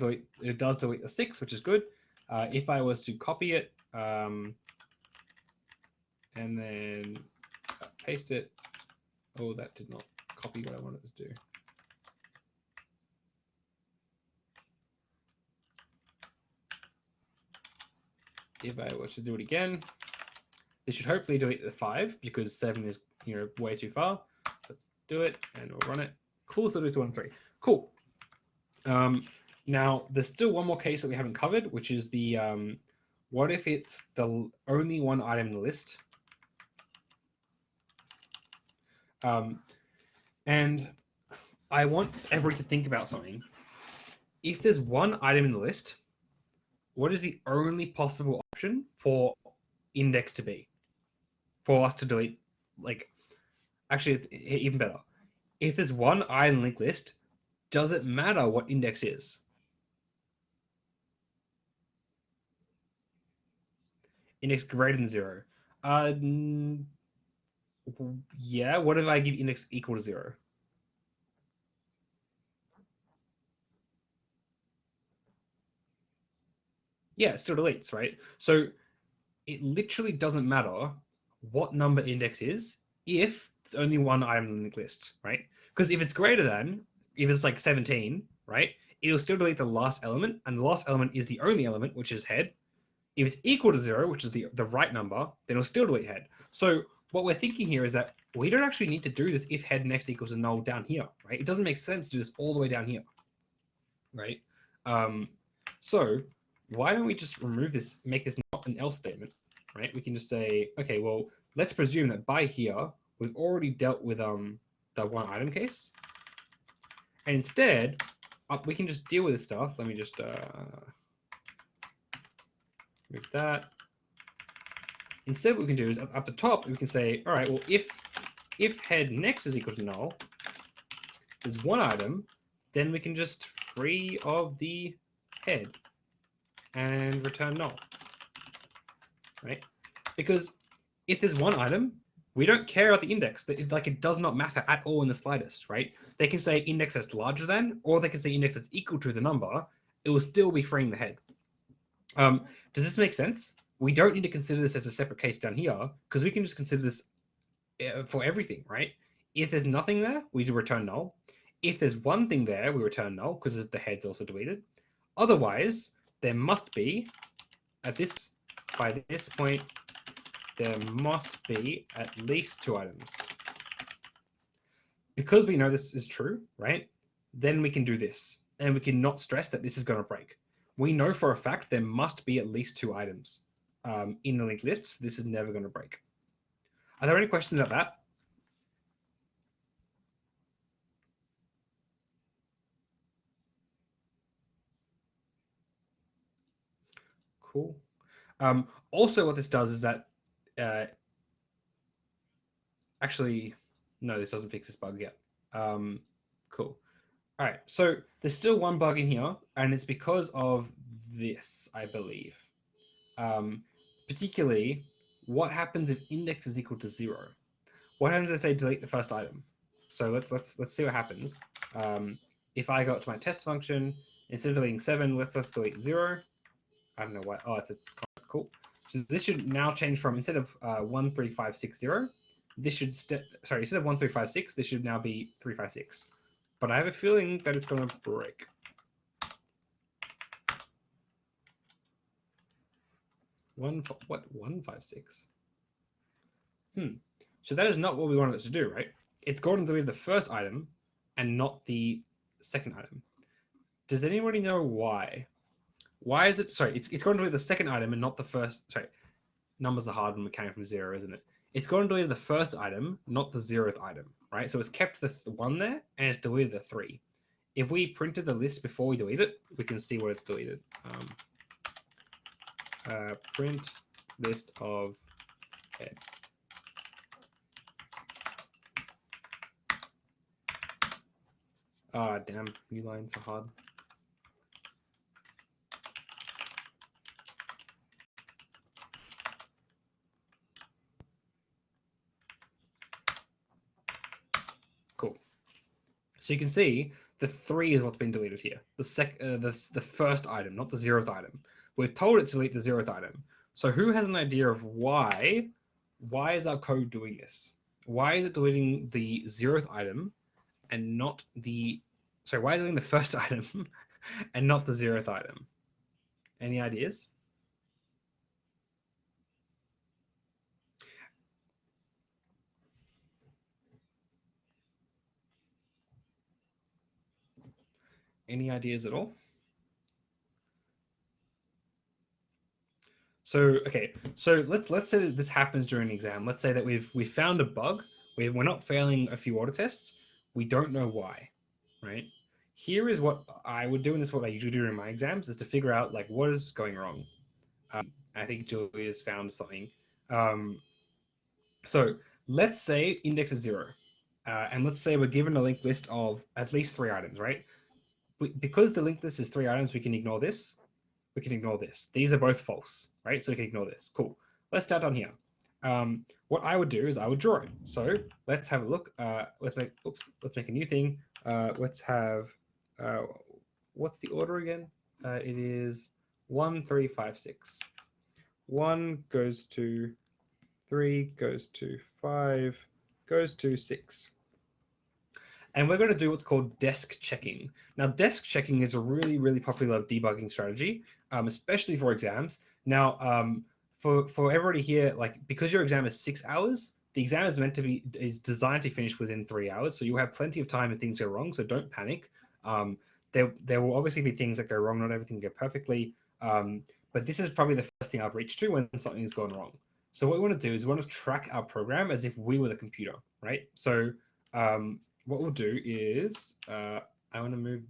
delete the 6, which is good. If I was to copy it and then paste it, oh, that did not copy what I wanted to do. If I were to do it again, this should hopefully delete the 5 because 7 is way too far. Let's do it and we'll run it. Cool, so do 2 and 3. Cool. Now, there's still one more case that we haven't covered, which is the what if it's the only one item in the list? And I want everyone to think about something. If there's one item in the list, what is the only possible option for index to be? For us to delete, like, actually, even better. If there's one item linked list, does it matter what index is? Index greater than 0. Yeah, what if I give index equal to 0? Yeah, it still deletes, right? So it literally doesn't matter what number index is if it's only one item in the linked list, right? Because if it's greater than, if it's like 17, right, it'll still delete the last element, and the last element is the only element, which is head. If it's equal to 0, which is the right number, then it'll still delete head. So what we're thinking here is that we don't actually need to do this if head next equals to null down here, right? It doesn't make sense to do this all the way down here, right? So why don't we just remove this, make this not an else statement, right? We can just say, okay, well, let's presume that by here, we've already dealt with the one item case. And instead, we can just deal with this stuff. Let me just move that. Instead, what we can do is up the top, we can say, all right, well, if head next is equal to null, there's one item, then we can just free of the head and return null, right? Because if there's one item, we don't care about the index. Like, it does not matter at all in the slightest, right? They can say index as larger than, or they can say index as equal to the number. It will still be freeing the head. Does this make sense? We don't need to consider this as a separate case down here, because we can just consider this for everything, right? If there's nothing there, we return null. If there's one thing there, we return null, because the head's also deleted. Otherwise, there must be, by this point, there must be at least two items. Because we know this is true, right? Then we can do this, and we can not stress that this is going to break. We know for a fact there must be at least two items in the linked list, so this is never going to break. Are there any questions about that? Cool. Also, what this does is that, actually, no, this doesn't fix this bug yet. Cool. All right, so there's still one bug in here, and it's because of this, I believe. Particularly, what happens if index is equal to 0? What happens if I say delete the first item? So let's see what happens. If I go up to my test function, instead of deleting 7, let's delete 0. I don't know why. Oh, it's a cool. So this should now change from, instead of 13560, this should instead of 1356, this should now be 356. But I have a feeling that it's going to break. What 156? So that is not what we wanted it to do, right? It's going to delete the first item and not the second item. Does anybody know why? Why is it? Sorry, it's going to delete the second item and not the first. Sorry, numbers are hard when we're counting from 0, isn't it? It's going to delete the first item, not the 0th item, right? So it's kept the 1 there and it's deleted the 3. If we printed the list before we delete it, we can see what it's deleted. Print list of head. Ah, damn, new lines are hard. Cool. So you can see the 3 is what's been deleted here. The first item, not the 0th item. We've told it to delete the 0th item. So who has an idea of why is our code doing this? Why is it deleting the 0th item and not the, sorry, why is it deleting the first item and not the 0th item? Any ideas? Any ideas at all? So okay, so let's say that this happens during an exam. Let's say that we found a bug. We're not failing a few order tests. We don't know why, right? Here is what I would do, and this is what I usually do in my exams, is to figure out like what is going wrong. I think Julia's found something. So let's say index is 0, and let's say we're given a linked list of at least 3 items, right? Because the linked list is 3 items, we can ignore this. We can ignore this. These are both false, right? So we can ignore this. Cool. Let's start down here. What I would do is I would draw it. So let's have a look. Let's make a new thing. Let's have, what's the order again? It is 1, 3, 5, 6. 1 goes to 3, goes to 5, goes to 6. And we're going to do what's called desk checking. Now, desk checking is a really, really popular debugging strategy, especially for exams. Now, for everybody here, like because your exam is 6 hours, the exam is designed to finish within 3 hours. So you'll have plenty of time if things go wrong. So don't panic. There will obviously be things that go wrong. Not everything will go perfectly. But this is probably the first thing I'd reach to when something has gone wrong. So what we want to do is we want to track our program as if we were the computer, right? So what we'll do is I want to move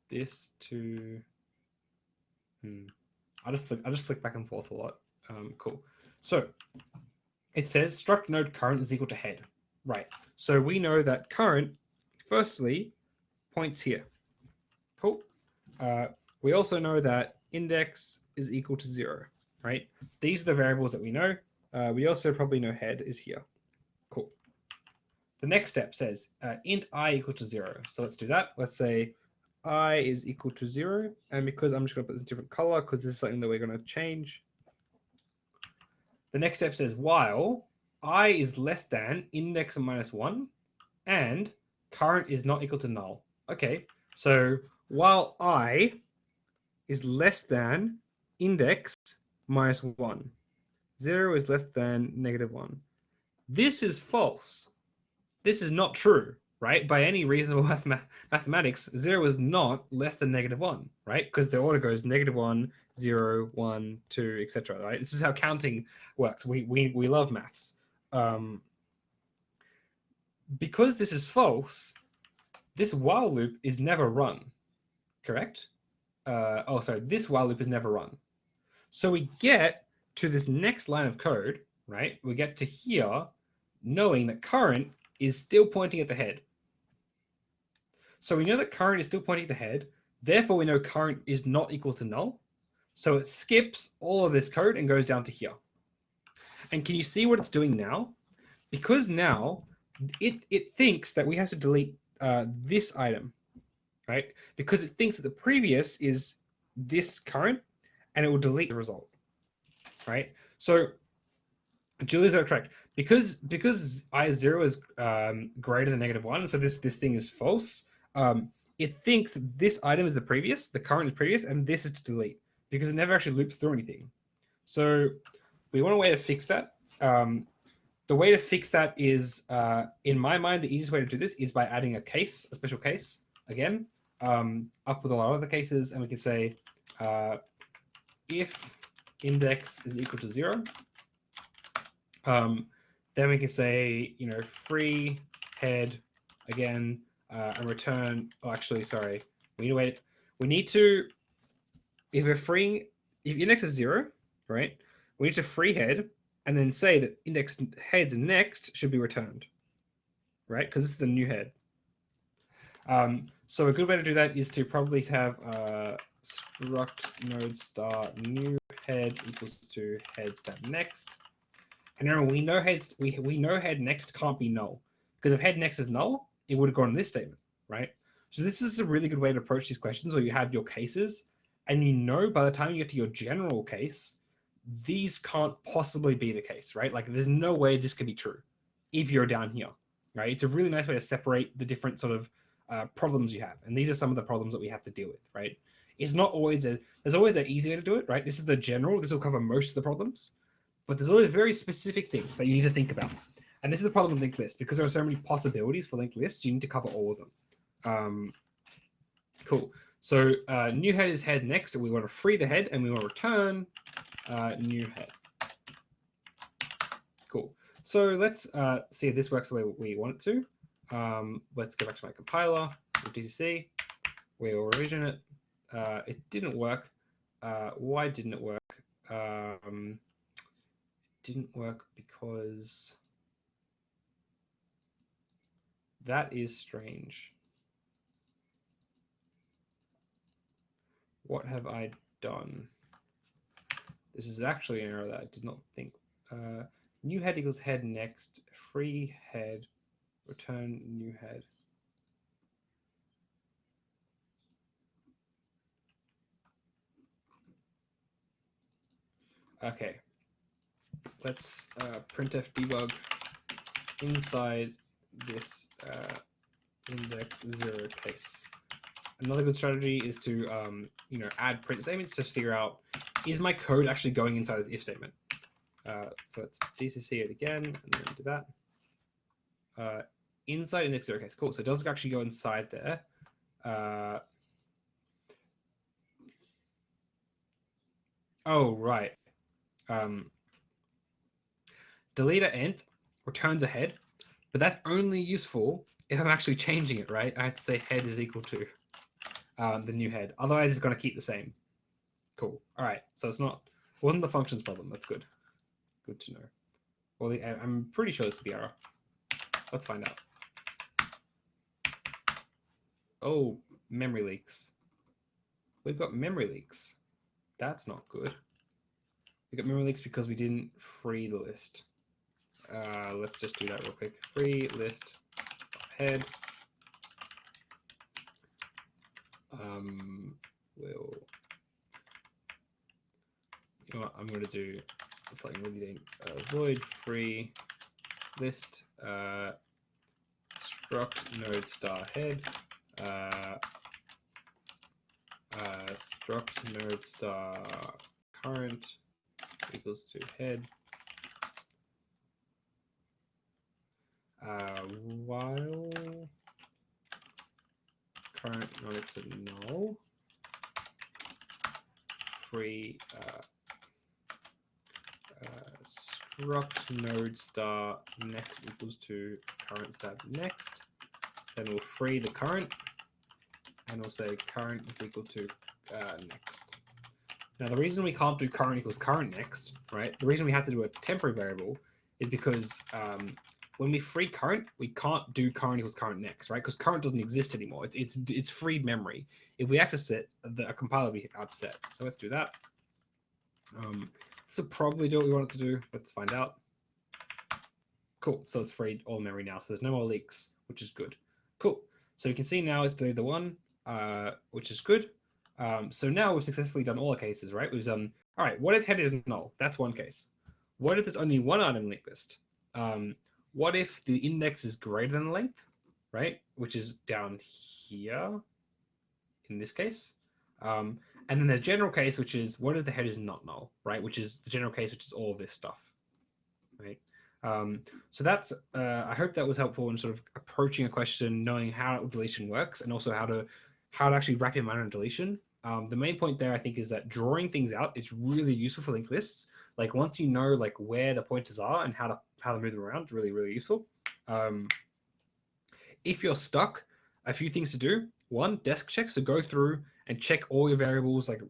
this to. I'll just click back and forth a lot. Cool. So it says struct node current is equal to head, right? So we know that current, firstly, points here. Cool. We also know that index is equal to 0, right? These are the variables that we know. We also probably know head is here. Cool. The next step says int I equal to 0. So let's do that. Let's say I is equal to 0. And because I'm just going to put this in a different color because this is something that we're going to change. The next step says while I is less than index minus 1 and current is not equal to null. Okay, so while I is less than index minus 1, 0 is less than -1. This is false. This is not true, right? By any reasonable mathematics, 0 is not less than -1, right? Because the order goes -1, 0, 1, 2, etc. Right? This is how counting works. We love maths. Because this is false, this while loop is never run, correct? This while loop is never run. So we get to this next line of code, right? We get to here knowing that current is still pointing at the head. So we know that current is still pointing at the head. Therefore, we know current is not equal to null. So it skips all of this code and goes down to here. And can you see what it's doing now? Because now it thinks that we have to delete this item, right? Because it thinks that the previous is this current, and it will delete the result, right? So Julia's correct. Because I0 is greater than -1, so this thing is false. It thinks this item is the previous, the current is previous, and this is to delete because it never actually loops through anything. So we want a way to fix that. The way to fix that is, in my mind, the easiest way to do this is by adding a special case, again, up with a lot of other cases, and we can say if index is equal to 0, then we can say, free head again, and return. Oh, actually, sorry. We need to wait. We need to, if index is 0, right? We need to free head and then say that index heads next should be returned, right? Because this is the new head. So a good way to do that is to probably have struct node start new head equals to head step next. And remember, we know head next can't be null, because if head next is null, it would have gone in this statement, right? So this is a really good way to approach these questions where you have your cases, and by the time you get to your general case, these can't possibly be the case, right? Like there's no way this could be true if you're down here, right? It's a really nice way to separate the different sort of problems you have, and these are some of the problems that we have to deal with, right? It's not always there's always an easy way to do it, right? This is the general. This will cover most of the problems. But there's always very specific things that you need to think about. And this is the problem with linked lists. Because there are so many possibilities for linked lists, you need to cover all of them. Cool. So new head is head next, and we want to free the head, and we want to return new head. Cool. So let's see if this works the way we want it to. Let's go back to my compiler with DCC. We will revision it. It didn't work. Why didn't it work? It didn't work because that is strange. What have I done? This is actually an error that I did not think. New head equals head next, free head, return new head. Okay, let's printf debug inside this index 0 case. Another good strategy is to add print statements to figure out, is my code actually going inside this if statement? So let's DCC it again and then do that. Inside index 0 case, cool. So it does actually go inside there. Oh, right. Deleter ent returns a head, but that's only useful if I'm actually changing it, right? I have to say head is equal to the new head. Otherwise, it's going to keep the same. Cool. All right. So wasn't the functions problem. That's good. Good to know. Well, I'm pretty sure this is the error. Let's find out. Oh, memory leaks. We've got memory leaks. That's not good. We got memory leaks because we didn't free the list. Let's just do that real quick. Free list head. You know what I'm going to do? It's like really void free list struct node star head struct node star current equals to head while current not equal to null free struct node star next equals to current stab next. Then we'll free the current and we'll say current is equal to next. Now the reason we can't do current equals current next, right? The reason we have to do a temporary variable is because when we free current, we can't do current equals current next, right? Because current doesn't exist anymore. It's freed memory. If we access it, a compiler will be upset. So let's do that. This will probably do what we want it to do. Let's find out. Cool. So it's freed all memory now. So there's no more leaks, which is good. Cool. So you can see now it's deleted the one, which is good. So now we've successfully done all the cases, right? We've done, all right, what if head is null? That's one case. What if there's only one item linked list? What if the index is greater than the length, right? Which is down here in this case. And then the general case, which is what if the head is not null, right? Which is the general case, which is all of this stuff, right? So that's, I hope that was helpful in sort of approaching a question, knowing how deletion works, and also how to actually wrap your mind around deletion. The main point there, I think, is that drawing things out is really useful for linked lists. Like once you know like where the pointers are and how to move them around, really, really useful. If you're stuck, a few things to do. One, desk check. So go through and check all your variables, like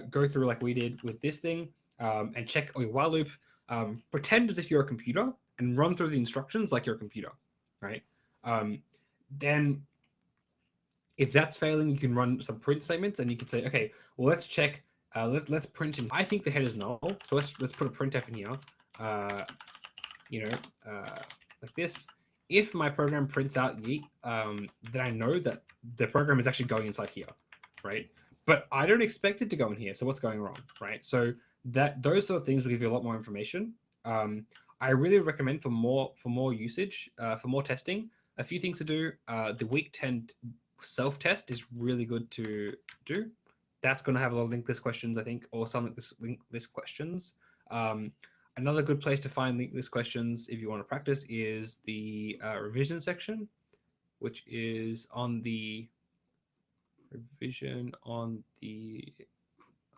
go through like we did with this thing, and check all your while loop. Pretend as if you're a computer and run through the instructions like you're a computer, right? Then if that's failing, you can run some print statements and you can say, okay, well, let's check, let's print in. I think the head is null, so let's put a printf in here, like this. If my program prints out yeet, then I know that the program is actually going inside here, right? But I don't expect it to go in here, so what's going wrong, right? So those sort of things will give you a lot more information. I really recommend for more usage, for more testing, a few things to do. The week 10 self-test is really good to do. That's going to have a lot of linked list questions, I think, or some linked list questions. Another good place to find linked list questions if you want to practice is the revision section, which is on the Revision on the,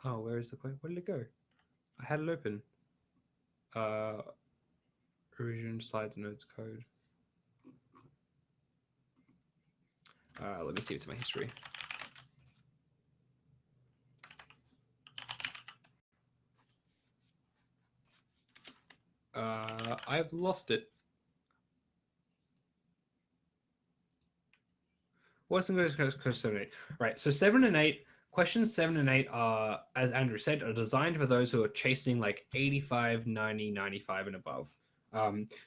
oh, where is the question? Where did it go? I had it open. Revision, slides, notes, code. Let me see what's in my history. I've lost it. What's in question 7 and 8? Right, so 7 and 8, questions 7 and 8 are, as Andrew said, are designed for those who are chasing like 85, 90, 95 and above.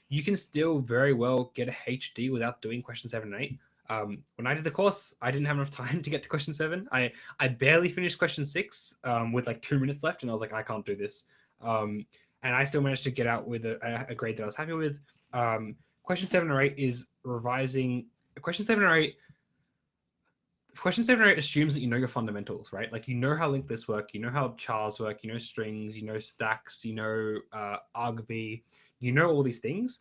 You can still very well get a HD without doing question 7 and 8. When I did the course, I didn't have enough time to get to question 7. I barely finished question 6 with like 2 minutes left, and I was like, I can't do this. And I still managed to get out with a grade that I was happy with. Question 7 or 8 is revising. Question 7 or 8 assumes that you know your fundamentals, right? Like you know how linked lists work, you know how chars work, you know strings, you know stacks, you know argv, you know all these things.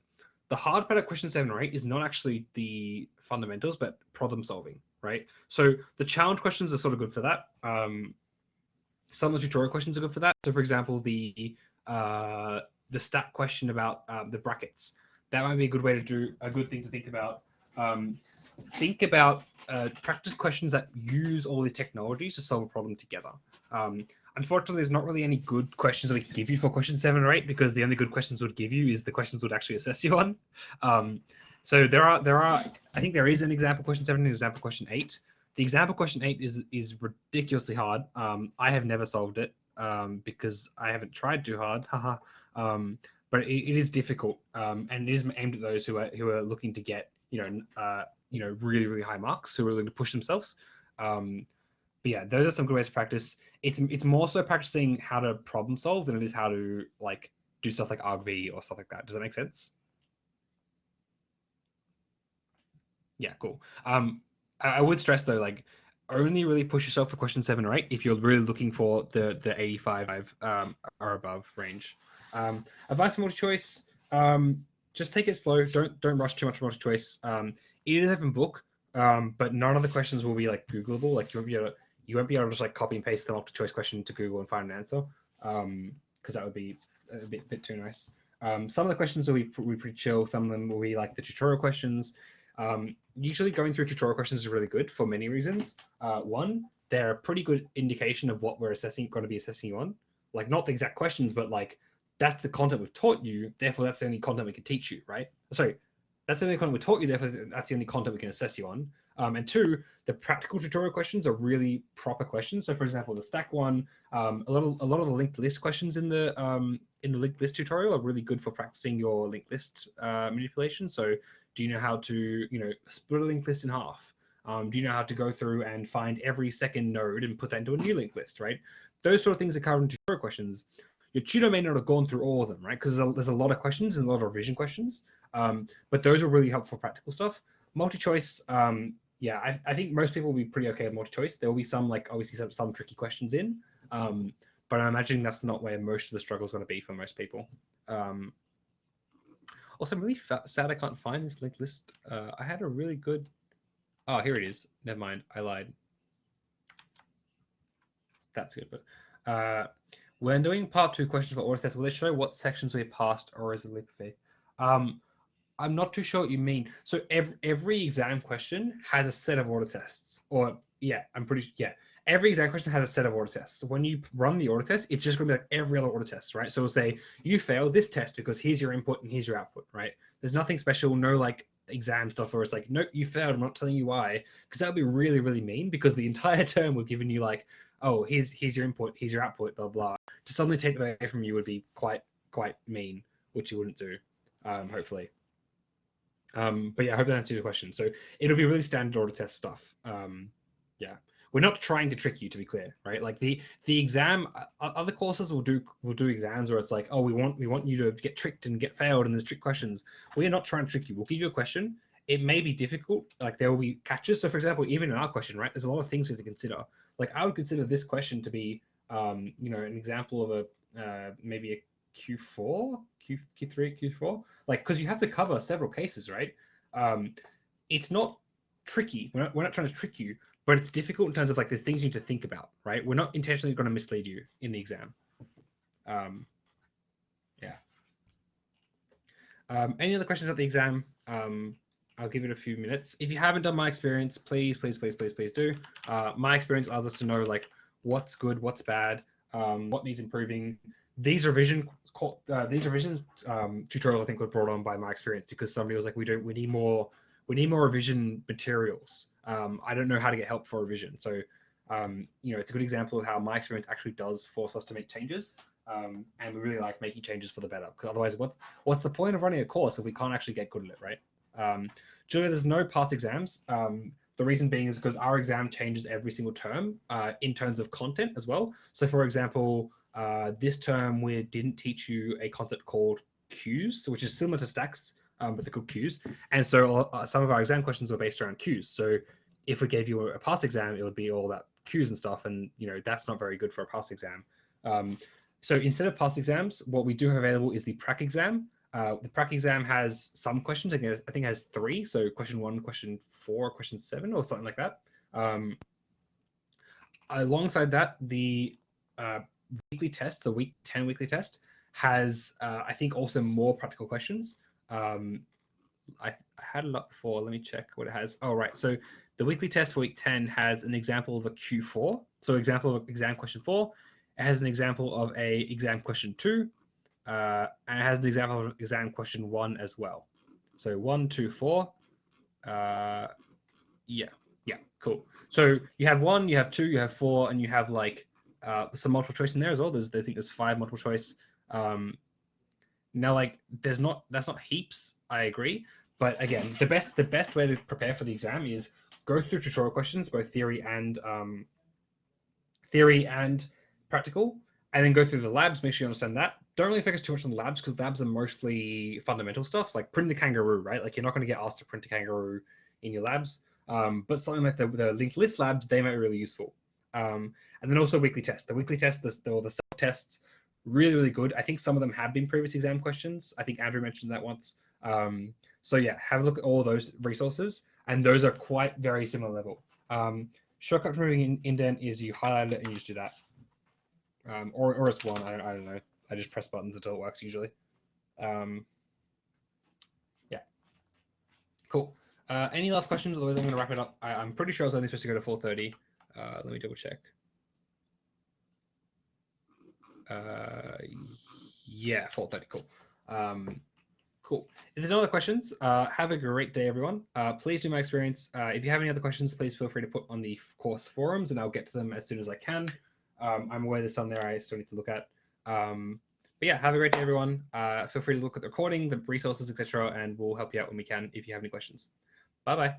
The hard part of question 7 or 8 is not actually the fundamentals, but problem solving, right? So the challenge questions are sort of good for that. Some of the tutorial questions are good for that. So for example, the stack question about the brackets, that might be a good way to do a good thing to think about. Think about practice questions that use all these technologies to solve a problem together. Unfortunately, there's not really any good questions that we can give you for question 7 or 8 because the only good questions would give you is the questions would actually assess you on. So there are I think there is an example question 7 and an example question 8. The example question 8 is ridiculously hard. I have never solved it because I haven't tried too hard. But it is difficult, and it is aimed at those who are looking to get really, really high marks, who are willing to push themselves. But yeah, those are some good ways to practice. It's more so practicing how to problem solve than it is how to like do stuff like argv or stuff like that. Does that make sense? Yeah, cool. I would stress though, like only really push yourself for question 7 or 8 if you're really looking for the 85 or above range. Advanced multi-choice, just take it slow. Don't rush too much multi-choice. It is an open book, but none of the questions will be like Googleable. Like you won't be able to just like copy and paste the multi-choice question to Google and find an answer, because that would be a bit too nice. Some of the questions will be pretty chill. Some of them will be like the tutorial questions. Usually going through tutorial questions is really good for many reasons. One, they're a pretty good indication of what we're going to be assessing you on. Like not the exact questions, but like that's the content we've taught you, therefore that's the only content we can teach you, right? Sorry, that's the only content we taught you, therefore that's the only content we can assess you on. And two, the practical tutorial questions are really proper questions. So for example, the stack one, a lot of the linked list questions in the linked list tutorial are really good for practicing your linked list manipulation. So do you know how to split a linked list in half? Do you know how to go through and find every second node and put that into a new linked list, right? Those sort of things are covered in tutorial questions. Your tutor may not have gone through all of them, right? Because there's a lot of questions and a lot of revision questions, but those are really helpful for practical stuff. Multi-choice, yeah, I think most people will be pretty okay with multi-choice. There will be some, like, obviously some tricky questions in, but I'm imagining that's not where most of the struggle is going to be for most people. Also, I'm really sad I can't find this linked list. I had a really good... Oh, here it is. Never mind. I lied. That's good. But when doing part 2 questions for auto test, will it show what sections we passed, or is it a leap of faith? I'm not too sure what you mean. So every exam question has a set of auto tests, or yeah, every exam question has a set of auto tests. So when you run the auto test, it's just going to be like every other auto test, right? So we'll say you failed this test because here's your input and here's your output, right? There's nothing special, no like exam stuff where it's like, nope, you failed, I'm not telling you why, because that would be really, really mean, because the entire term we've given you like, oh, here's your input, here's your output, blah, blah. To suddenly take that away from you would be quite mean, which you wouldn't do, hopefully. But yeah, I hope that answers your question. So it'll be really standard auto test stuff. Yeah, we're not trying to trick you, to be clear, right? Like the exam, other courses will do exams where it's like, oh, we want you to get tricked and get failed, and there's trick questions. We are not trying to trick you. We'll give you a question. It may be difficult, like there will be catches. So for example, even in our question, right, there's a lot of things we have to consider. Like I would consider this question to be, an example of a maybe a Q4, Q3, Q4, like because you have to cover several cases, right? It's not tricky. We're not trying to trick you, but it's difficult in terms of like there's things you need to think about, right? We're not intentionally going to mislead you in the exam. Yeah. Any other questions at the exam? I'll give it a few minutes. If you haven't done my experience, please do. My experience allows us to know like what's good, what's bad, what needs improving. These revisions tutorials I think were brought on by my experience because somebody was like, we need more revision materials. I don't know how to get help for revision. So it's a good example of how my experience actually does force us to make changes. And we really like making changes for the better, because otherwise what's the point of running a course if we can't actually get good at it, right? Julia, there's no past exams. The reason being is because our exam changes every single term in terms of content as well. So for example, this term we didn't teach you a concept called queues, which is similar to stacks, but they're called queues. And so some of our exam questions were based around queues. So if we gave you a past exam, it would be all about queues and stuff, and that's not very good for a past exam. So instead of past exams, what we do have available is the prac exam. The prac exam has some questions. I think it has 3. So question 1, question 4, question 7, or something like that. Alongside that, the weekly test, the week 10 weekly test, has I think also more practical questions. I had a lot before. Let me check what it has. Oh, right. So the weekly test for week 10 has an example of a Q4. So example of exam question 4. It has an example of a exam question 2, and it has an example of exam question 1 as well. So 1, 2, 4. Yeah, cool. So you have 1, you have 2, you have 4, and you have like some multiple choice in there as well. I think there's 5 multiple choice. Now, like that's not heaps. I agree, but again, the best way to prepare for the exam is go through tutorial questions, both theory and practical, and then go through the labs, make sure you understand that. Don't really focus too much on the labs, because labs are mostly fundamental stuff, like printing the kangaroo, right? Like you're not going to get asked to print a kangaroo in your labs, but something like the linked list labs, they might be really useful. And then also weekly tests. The weekly tests, the self-tests, really good. I think some of them have been previous exam questions. I think Andrew mentioned that once. So yeah, have a look at all those resources, and those are quite very similar level. Shortcut for removing indent is you highlight it and you just do that. Or it's 1, I don't know. I just press buttons until it works usually. Yeah. Cool. Any last questions? Otherwise I'm going to wrap it up. I'm pretty sure I was only supposed to go to 4:30. Let me double check. Yeah, 4:30. Cool. Cool. If there's no other questions, have a great day, everyone. Please do my experience. If you have any other questions, please feel free to put on the course forums, and I'll get to them as soon as I can. I'm aware there's some there I still need to look at. But yeah, have a great day, everyone. Feel free to look at the recording, the resources, etc., and we'll help you out when we can if you have any questions. Bye-bye.